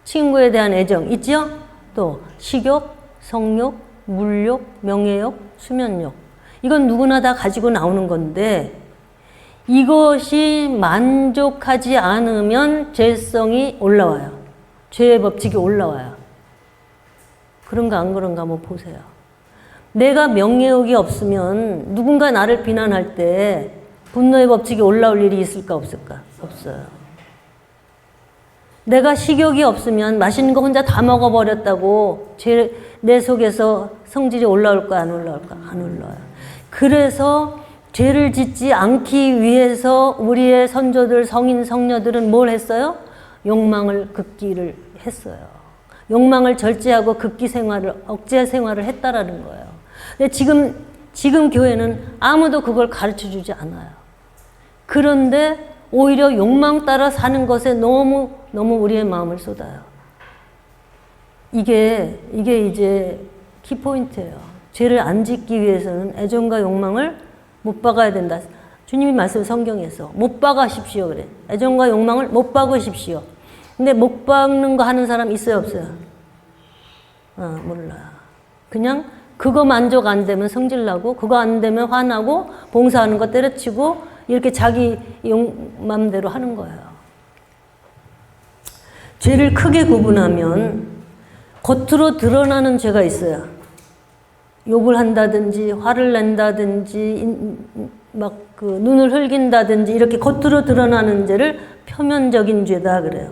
Speaker 1: 친구에 대한 애정 있죠? 또 식욕, 성욕, 물욕, 명예욕, 수면욕. 이건 누구나 다 가지고 나오는 건데 이것이 만족하지 않으면 죄성이 올라와요. 죄의 법칙이 올라와요. 그런가 안 그런가 한번 보세요. 내가 명예욕이 없으면 누군가 나를 비난할 때 분노의 법칙이 올라올 일이 있을까 없을까? 없어요. 내가 식욕이 없으면 맛있는 거 혼자 다 먹어버렸다고 내 속에서 성질이 올라올까 안 올라올까? 안 올라와요. 그래서 죄를 짓지 않기 위해서 우리의 선조들, 성인, 성녀들은 뭘 했어요? 욕망을 극기를 했어요. 욕망을 절제하고 극기 생활을, 억제 생활을 했다라는 거예요. 근데 지금 교회는 아무도 그걸 가르쳐 주지 않아요. 그런데 오히려 욕망 따라 사는 것에 너무 우리의 마음을 쏟아요. 이게 이제 키포인트예요. 죄를 안 짓기 위해서는 애정과 욕망을 못 박아야 된다. 주님이 말씀 성경에서 못 박으십시오 그래. 애정과 욕망을 못 박으십시오. 근데 못 박는 거 하는 사람 있어요 없어요? 몰라요. 그냥 그거 만족 안 되면 성질나고 그거 안 되면 화나고 봉사하는 거 때려치고 이렇게 자기 맘대로 하는 거예요. 죄를 크게 구분하면 겉으로 드러나는 죄가 있어요. 욕을 한다든지 화를 낸다든지 막 그 눈을 흘긴다든지 이렇게 겉으로 드러나는 죄를 표면적인 죄다 그래요.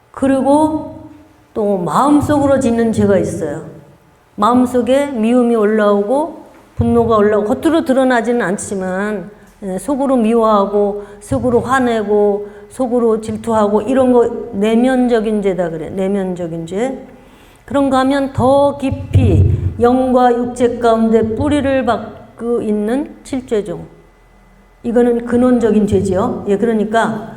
Speaker 1: 그리고 또 마음속으로 짓는 죄가 있어요. 마음속에 미움이 올라오고 분노가 올라오고 겉으로 드러나지는 않지만 속으로 미워하고 속으로 화내고 속으로 질투하고 이런 거 내면적인 죄다 그래. 내면적인 죄. 그런가 하면 더 깊이 영과 육체 가운데 뿌리를 박고 있는 칠죄종. 이거는 근원적인 죄지요. 예, 그러니까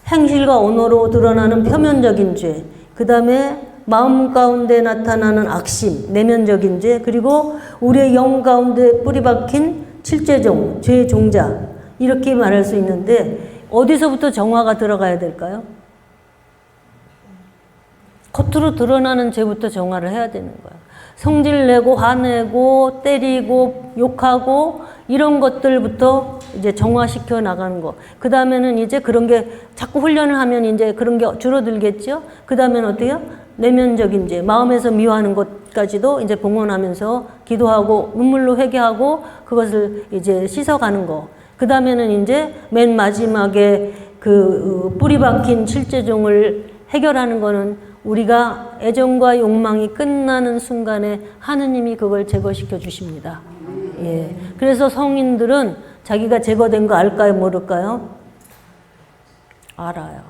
Speaker 1: 행실과 언어로 드러나는 표면적인 죄. 그 다음에 마음 가운데 나타나는 악심, 내면적인 죄. 그리고 우리의 영 가운데 뿌리 박힌 칠죄종, 죄의 종자. 이렇게 말할 수 있는데 어디서부터 정화가 들어가야 될까요? 겉으로 드러나는 죄부터 정화를 해야 되는 거야. 성질내고 화내고 때리고 욕하고 이런 것들부터 이제 정화시켜 나가는 거. 그 다음에는 이제 그런 게 자꾸 훈련을 하면 이제 그런 게 줄어들겠죠? 그 다음에는 어때요? 내면적인 죄, 마음에서 미워하는 것까지도 이제 봉헌하면서 기도하고 눈물로 회개하고 그것을 이제 씻어가는 거. 그 다음에는 이제 맨 마지막에 그 뿌리 박힌 칠죄종을 해결하는 거는 우리가 애정과 욕망이 끝나는 순간에 하느님이 그걸 제거시켜 주십니다. 예. 그래서 성인들은 자기가 제거된 거 알까요? 모를까요? 알아요.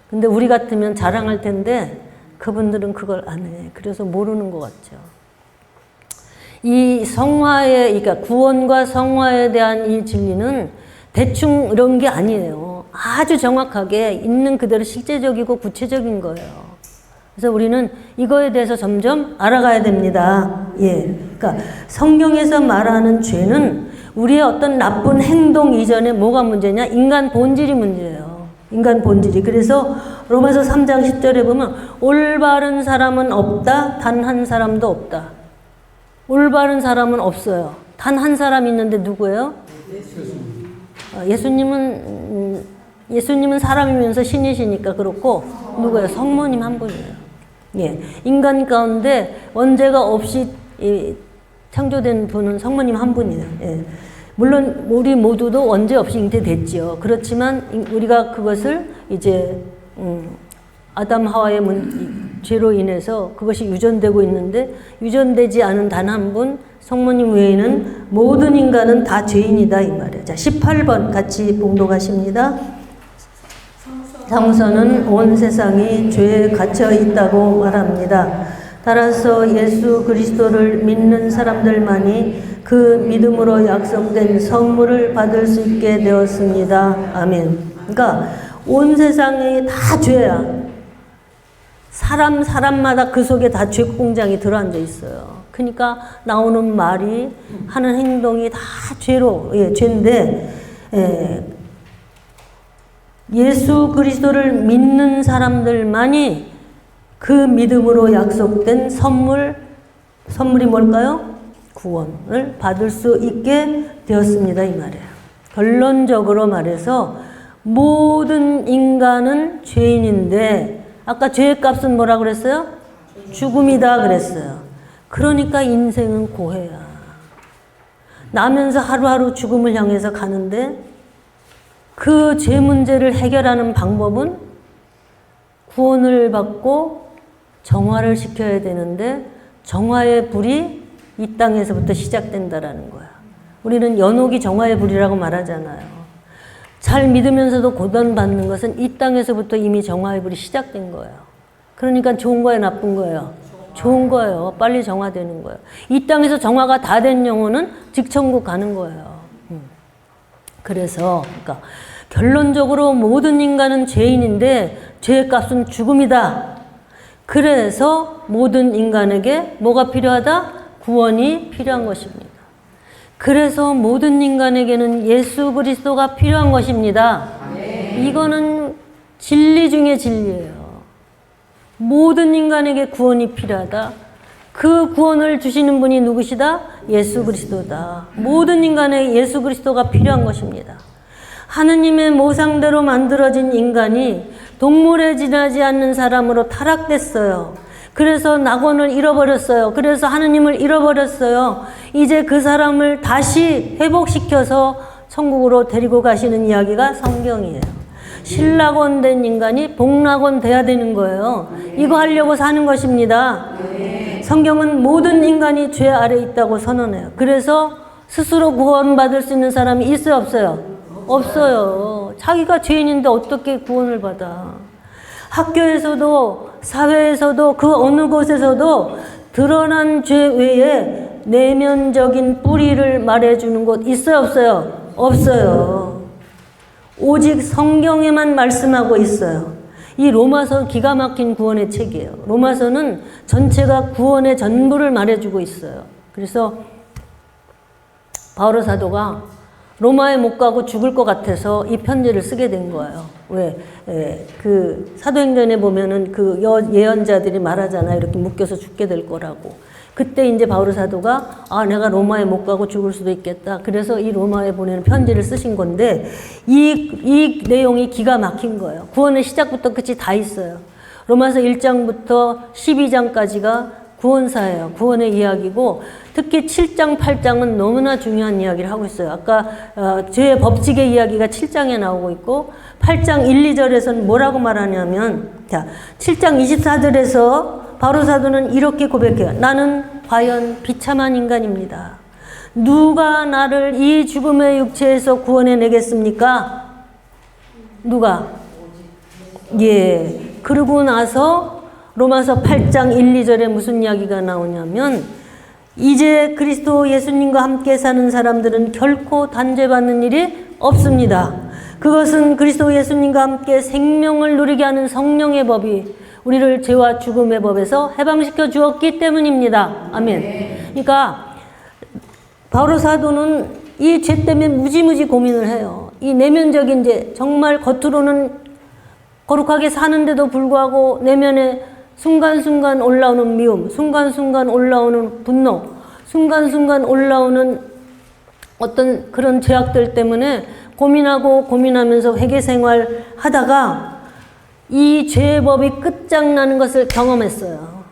Speaker 1: 근데 우리 같으면 자랑할 텐데 그분들은 그걸 안 해. 그래서 모르는 것 같죠. 이 성화의, 그러니까 구원과 성화에 대한 이 진리는 대충 이런 게 아니에요. 아주 정확하게 있는 그대로 실제적이고 구체적인 거예요. 그래서 우리는 이거에 대해서 점점 알아가야 됩니다. 예. 그러니까 성경에서 말하는 죄는 우리의 어떤 나쁜 행동 이전에 뭐가 문제냐? 인간 본질이 문제예요. 인간 본질이. 그래서 로마서 3장 10절에 보면 올바른 사람은 없다. 단 한 사람도 없다. 올바른 사람은 없어요. 단 한 사람 있는데 누구예요? 예수님은 사람이면서 신이시니까 그렇고 누구예요? 성모님 한 분이에요. 예, 인간 가운데 원죄가 없이 창조된 분은 성모님 한 분이에요. 예. 물론 우리 모두도 원죄 없이 잉태됐지요. 그렇지만 우리가 그것을 이제 아담 하와의 죄로 인해서 그것이 유전되고 있는데 유전되지 않은 단 한 분 성모님 외에는 모든 인간은 다 죄인이다 이 말이에요. 자, 18번 같이 봉독하십니다. 성서는 온 세상이 죄에 갇혀 있다고 말합니다. 따라서 예수 그리스도를 믿는 사람들만이 그 믿음으로 약속된 선물을 받을 수 있게 되었습니다. 아멘. 그러니까 온 세상이 다 죄야. 사람마다 그 속에 다 죄 공장이 들어앉아 있어요. 그러니까 나오는 말이 하는 행동이 다 죄인데 예수 그리스도를 믿는 사람들만이 그 믿음으로 약속된 선물이 뭘까요? 구원을 받을 수 있게 되었습니다 이 말이에요. 결론적으로 말해서 모든 인간은 죄인인데 아까 죄의 값은 뭐라 그랬어요? 죽음이다 그랬어요. 그러니까 인생은 고해야. 나면서 하루하루 죽음을 향해서 가는데 그 죄 문제를 해결하는 방법은 구원을 받고 정화를 시켜야 되는데 정화의 불이 이 땅에서부터 시작된다라는 거야. 우리는 연옥이 정화의 불이라고 말하잖아요. 잘 믿으면서도 고난받는 것은 이 땅에서부터 이미 정화의 불이 시작된 거예요. 그러니까 좋은 거예요, 나쁜 거예요? 좋은 거예요. 빨리 정화되는 거예요. 이 땅에서 정화가 다 된 영혼은 직천국 가는 거예요. 그래서 그러니까 결론적으로 모든 인간은 죄인인데 죄의 값은 죽음이다. 그래서 모든 인간에게 뭐가 필요하다? 구원이 필요한 것입니다. 그래서 모든 인간에게는 예수 그리스도가 필요한 것입니다. 이거는 진리 중에 진리예요. 모든 인간에게 구원이 필요하다. 그 구원을 주시는 분이 누구시다? 예수 그리스도다. 모든 인간에게 예수 그리스도가 필요한 것입니다. 하느님의 모상대로 만들어진 인간이 동물에 지나지 않는 사람으로 타락됐어요. 그래서 낙원을 잃어버렸어요. 그래서 하느님을 잃어버렸어요. 이제 그 사람을 다시 회복시켜서 천국으로 데리고 가시는 이야기가 성경이에요. 신낙원 된 인간이 복낙원 돼야 되는 거예요. 이거 하려고 사는 것입니다. 성경은 모든 인간이 죄 아래 있다고 선언해요. 그래서 스스로 구원받을 수 있는 사람이 있어요, 없어요? 없어요. 자기가 죄인인데 어떻게 구원을 받아? 학교에서도 사회에서도 그 어느 곳에서도 드러난 죄 외에 내면적인 뿌리를 말해주는 곳 있어요, 없어요? 없어요. 오직 성경에만 말씀하고 있어요. 이 로마서 기가 막힌 구원의 책이에요. 로마서는 전체가 구원의 전부를 말해주고 있어요. 그래서 바울 사도가 로마에 못 가고 죽을 것 같아서 이 편지를 쓰게 된 거예요. 왜? 그 사도행전에 보면은 그 예언자들이 말하잖아요. 이렇게 묶여서 죽게 될 거라고. 그때 이제 바울 사도가 내가 로마에 못 가고 죽을 수도 있겠다. 그래서 이 로마에 보내는 편지를 쓰신 건데 이 내용이 기가 막힌 거예요. 구원의 시작부터 끝이 다 있어요. 로마서 1장부터 12장까지가 구원사예요. 구원의 이야기고 특히 7장, 8장은 너무나 중요한 이야기를 하고 있어요. 아까 죄의 법칙의 이야기가 7장에 나오고 있고 8장 1, 2절에서는 뭐라고 말하냐면 7장 24절에서 바울 사도는 이렇게 고백해요. 나는 과연 비참한 인간입니다. 누가 나를 이 죽음의 육체에서 구원해 내겠습니까? 누가? 예. 그러고 나서 로마서 8장 1, 2절에 무슨 이야기가 나오냐면 이제 그리스도 예수님과 함께 사는 사람들은 결코 단죄받는 일이 없습니다. 그것은 그리스도 예수님과 함께 생명을 누리게 하는 성령의 법이 우리를 죄와 죽음의 법에서 해방시켜 주었기 때문입니다. 아멘. 그러니까 바울 사도는 이 죄 때문에 무지무지 고민을 해요. 이 내면적인 죄, 정말 겉으로는 거룩하게 사는데도 불구하고 내면에 순간순간 올라오는 미움, 순간순간 올라오는 분노, 순간순간 올라오는 어떤 그런 죄악들 때문에 고민하고 고민하면서 회개생활 하다가 이 죄의 법이 끝장나는 것을 경험했어요.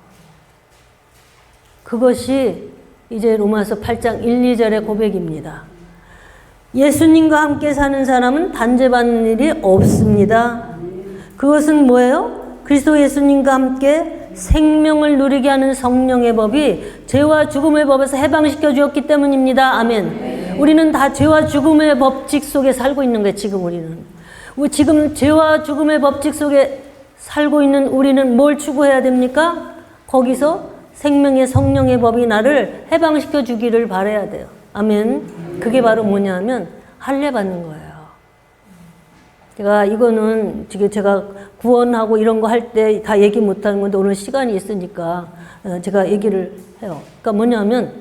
Speaker 1: 그것이 이제 로마서 8장 1, 2절의 고백입니다. 예수님과 함께 사는 사람은 단죄받는 일이 없습니다. 그것은 뭐예요? 그리스도 예수님과 함께 생명을 누리게 하는 성령의 법이 죄와 죽음의 법에서 해방시켜 주었기 때문입니다. 아멘. 우리는 다 죄와 죽음의 법칙 속에 살고 있는 거예요. 지금 우리는. 지금 죄와 죽음의 법칙 속에 살고 있는 우리는 뭘 추구해야 됩니까? 거기서 생명의 성령의 법이 나를 해방시켜 주기를 바라야 돼요. 아멘. 그게 바로 뭐냐면 할례 받는 거예요. 이거는 지금 제가 구원하고 이런 거 할 때 다 얘기 못 하는 건데 오늘 시간이 있으니까 제가 얘기를 해요. 그러니까 뭐냐면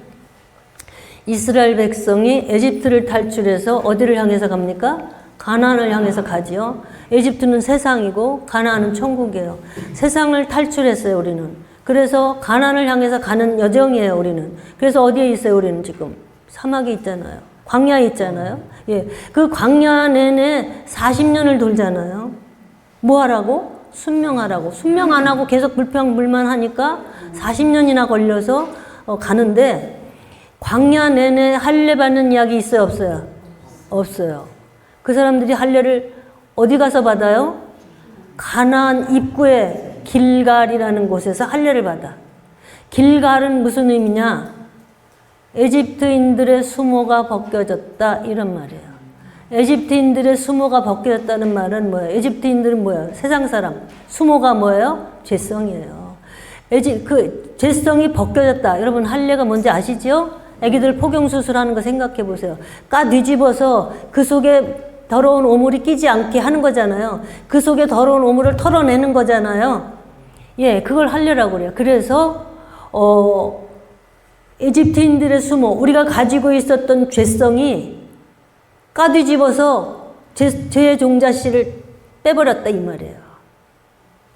Speaker 1: 이스라엘 백성이 에집트를 탈출해서 어디를 향해서 갑니까? 가나안을 향해서 가지요. 에집트는 세상이고 가나안은 천국이에요. 세상을 탈출했어요, 우리는. 그래서 가나안을 향해서 가는 여정이에요, 우리는. 그래서 어디에 있어요, 우리는 지금? 사막에 있잖아요. 광야에 있잖아요. 예. 그 광야 내내 40년을 돌잖아요. 뭐 하라고? 순명하라고. 순명 안 하고 계속 불평불만 하니까 40년이나 걸려서 가는데 광야 내내 할례 받는 이야기 있어요, 없어요? 없어요. 그 사람들이 할례를 어디 가서 받아요? 가나안 입구에 길갈이라는 곳에서 할례를 받아. 길갈은 무슨 의미냐? 에집트인들의 수모가 벗겨졌다 이런 말이에요. 에집트인들의 수모가 벗겨졌다는 말은 뭐예요? 에집트인들은 뭐예요? 세상 사람. 수모가 뭐예요? 죄성이에요. 그 죄성이 벗겨졌다. 여러분 할례가 뭔지 아시죠? 애기들 포경수술하는 거 생각해 보세요. 까 뒤집어서 그 속에 더러운 오물이 끼지 않게 하는 거잖아요. 그 속에 더러운 오물을 털어내는 거잖아요. 예, 그걸 할례라고 그래요. 그래서 에집트인들의 수모, 우리가 가지고 있었던 죄성이 까뒤집어서 죄의 종자씨를 빼버렸다 이 말이에요.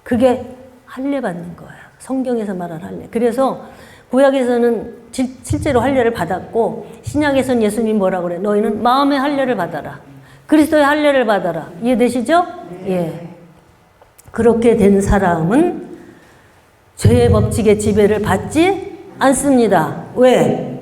Speaker 1: 그게 할례 받는 거예요. 성경에서 말한 할례. 그래서 구약에서는 실제로 할례를 받았고 신약에서는 예수님이 뭐라고 그래요? 너희는 마음의 할례를 받아라. 그리스도의 할례를 받아라. 이해되시죠? 예. 그렇게 된 사람은 죄의 법칙의 지배를 받지 않습니다. 왜?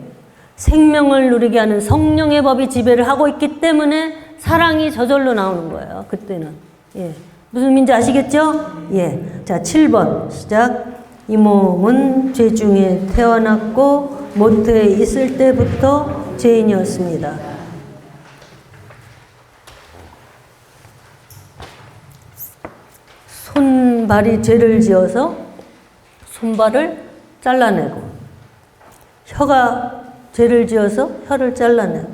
Speaker 1: 생명을 누리게 하는 성령의 법이 지배를 하고 있기 때문에 사랑이 저절로 나오는 거예요. 그때는. 예. 무슨 의미인지 아시겠죠? 예. 자, 7번 시작. 이 몸은 죄 중에 태어났고 모태에 있을 때부터 죄인이었습니다. 손발이 죄를 지어서 손발을 잘라내고 혀가 죄를 지어서 혀를 잘라내고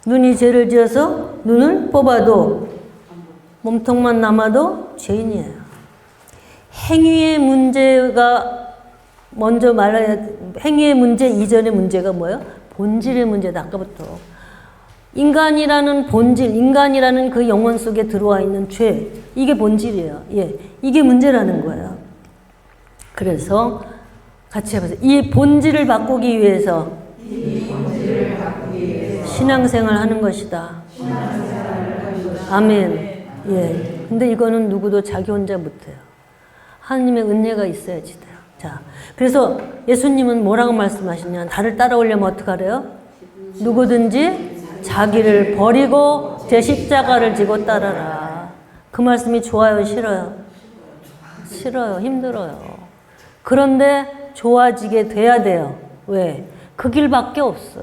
Speaker 1: 눈이 죄를 지어서 눈을 뽑아도 몸통만 남아도 죄인이에요. 행위의 문제가 먼저 말해야 행위의 문제 이전의 문제가 뭐예요? 본질의 문제다. 아까부터 인간이라는 본질, 인간이라는 그 영혼 속에 들어와 있는 죄, 이게 본질이에요. 예, 이게 문제라는 거예요. 그래서 같이 해보세요. 이 본질을 바꾸기 위해서 신앙생활 하는 것이다. 아멘. 예. 근데 이거는 누구도 자기 혼자 못해요. 하나님의 은혜가 있어야지 돼요. 자, 그래서 예수님은 뭐라고 말씀하시냐? 나를 따라오려면 어떡하래요? 누구든지 자기를 버리고 제 십자가를 지고 따라라. 그 말씀이 좋아요, 싫어요? 싫어요, 힘들어요. 그런데 좋아지게 돼야 돼요. 왜? 그 길밖에 없어.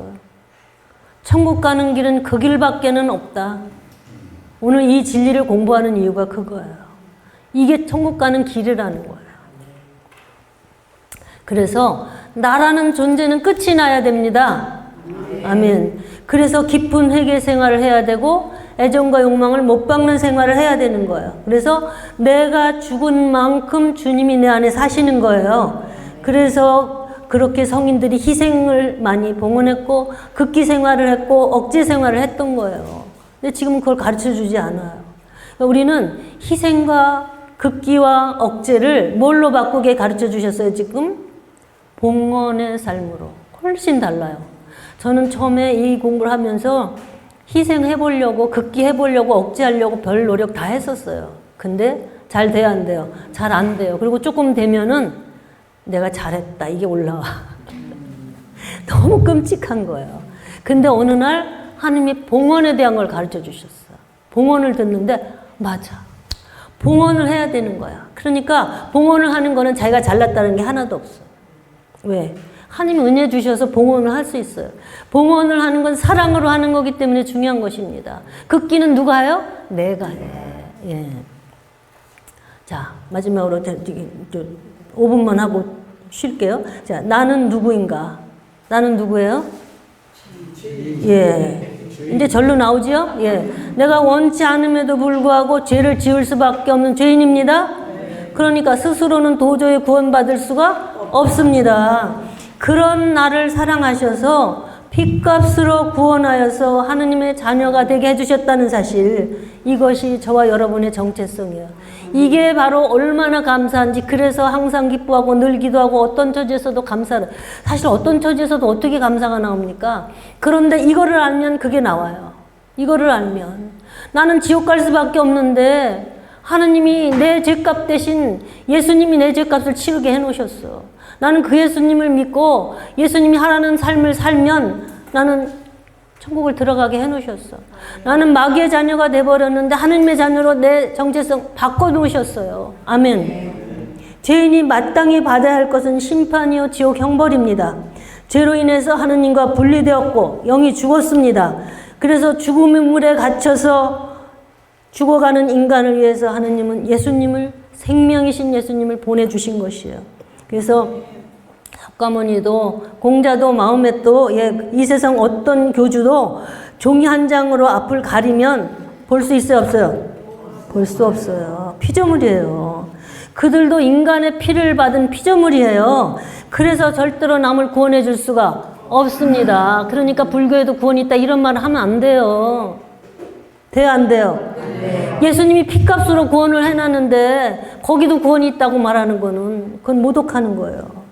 Speaker 1: 천국 가는 길은 그 길밖에는 없다. 오늘 이 진리를 공부하는 이유가 그거예요. 이게 천국 가는 길이라는 거예요. 그래서 나라는 존재는 끝이 나야 됩니다. 아멘. 그래서 깊은 회개 생활을 해야 되고 애정과 욕망을 못 박는 생활을 해야 되는 거예요. 그래서 내가 죽은 만큼 주님이 내 안에 사시는 거예요. 그래서 그렇게 성인들이 희생을 많이 봉헌했고 극기 생활을 했고 억제 생활을 했던 거예요. 근데 지금은 그걸 가르쳐 주지 않아요. 우리는 희생과 극기와 억제를 뭘로 바꾸게 가르쳐 주셨어요, 지금? 봉헌의 삶으로. 훨씬 달라요. 저는 처음에 이 공부를 하면서 희생해보려고, 극기해보려고, 억제하려고 별 노력 다 했었어요. 근데 잘 돼요, 안 돼요? 잘 안 돼요. 그리고 조금 되면은 내가 잘했다, 이게 올라와. 너무 끔찍한 거예요. 근데 어느 날 하나님이 봉헌에 대한 걸 가르쳐 주셨어요. 봉헌을 듣는데 맞아. 봉헌을 해야 되는 거야. 그러니까 봉헌을 하는 거는 자기가 잘났다는 게 하나도 없어. 왜? 하나님이 은혜 주셔서 봉헌을 할 수 있어요. 봉헌을 하는 건 사랑으로 하는 거기 때문에 중요한 것입니다. 극기는 누가 해요? 내가 해. 예. 자, 마지막으로 5분만 하고 쉴게요. 자, 나는 누구인가? 나는 누구예요? 예. 이제 절로 나오지요? 예. 내가 원치 않음에도 불구하고 죄를 지을 수밖에 없는 죄인입니다. 그러니까 스스로는 도저히 구원받을 수가 없습니다. 그런 나를 사랑하셔서 핏값으로 구원하여서 하느님의 자녀가 되게 해주셨다는 사실, 이것이 저와 여러분의 정체성이에요. 이게 바로 얼마나 감사한지. 그래서 항상 기뻐하고 늘 기도하고 어떤 처지에서도 감사를. 사실 어떤 처지에서도 어떻게 감사가 나옵니까? 그런데 이거를 알면 그게 나와요. 이거를 알면 나는 지옥 갈 수밖에 없는데 하느님이 내 죄값 대신 예수님이 내 죄값을 치르게 해놓으셨어. 나는 그 예수님을 믿고 예수님이 하라는 삶을 살면 나는 천국을 들어가게 해놓으셨어. 나는 마귀의 자녀가 돼버렸는데 하느님의 자녀로 내 정체성 바꿔놓으셨어요. 아멘. 죄인이 마땅히 받아야 할 것은 심판이요 지옥 형벌입니다. 죄로 인해서 하느님과 분리되었고 영이 죽었습니다. 그래서 죽음의 물에 갇혀서 죽어가는 인간을 위해서 하느님은 예수님을, 생명이신 예수님을 보내주신 것이에요. 그래서 석가모니도 공자도 마음에도 이 세상 어떤 교주도 종이 한 장으로 앞을 가리면 볼 수 있어요, 없어요? 볼 수 없어요. 피조물이에요. 그들도 인간의 피를 받은 피조물이에요. 그래서 절대로 남을 구원해 줄 수가 없습니다. 그러니까 불교에도 구원이 있다 이런 말을 하면 안 돼요. 돼요, 안 돼요? 예수님이 피값으로 구원을 해놨는데 거기도 구원이 있다고 말하는 거는 그건 모독하는 거예요.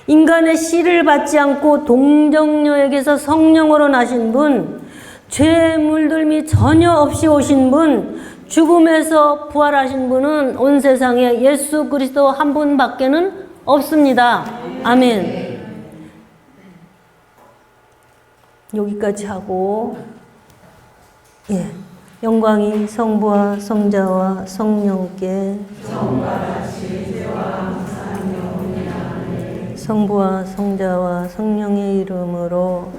Speaker 1: 인간의 씨를 받지 않고 동정녀에게서 성령으로 나신 분, 죄의 물들미 전혀 없이 오신 분, 죽음에서 부활하신 분은 온 세상에 예수 그리스도 한 분밖에는 없습니다. 아멘. 여기까지 하고, 예. 영광이 성부와 성자와 성령께 성부와 성자와 성령의 이름으로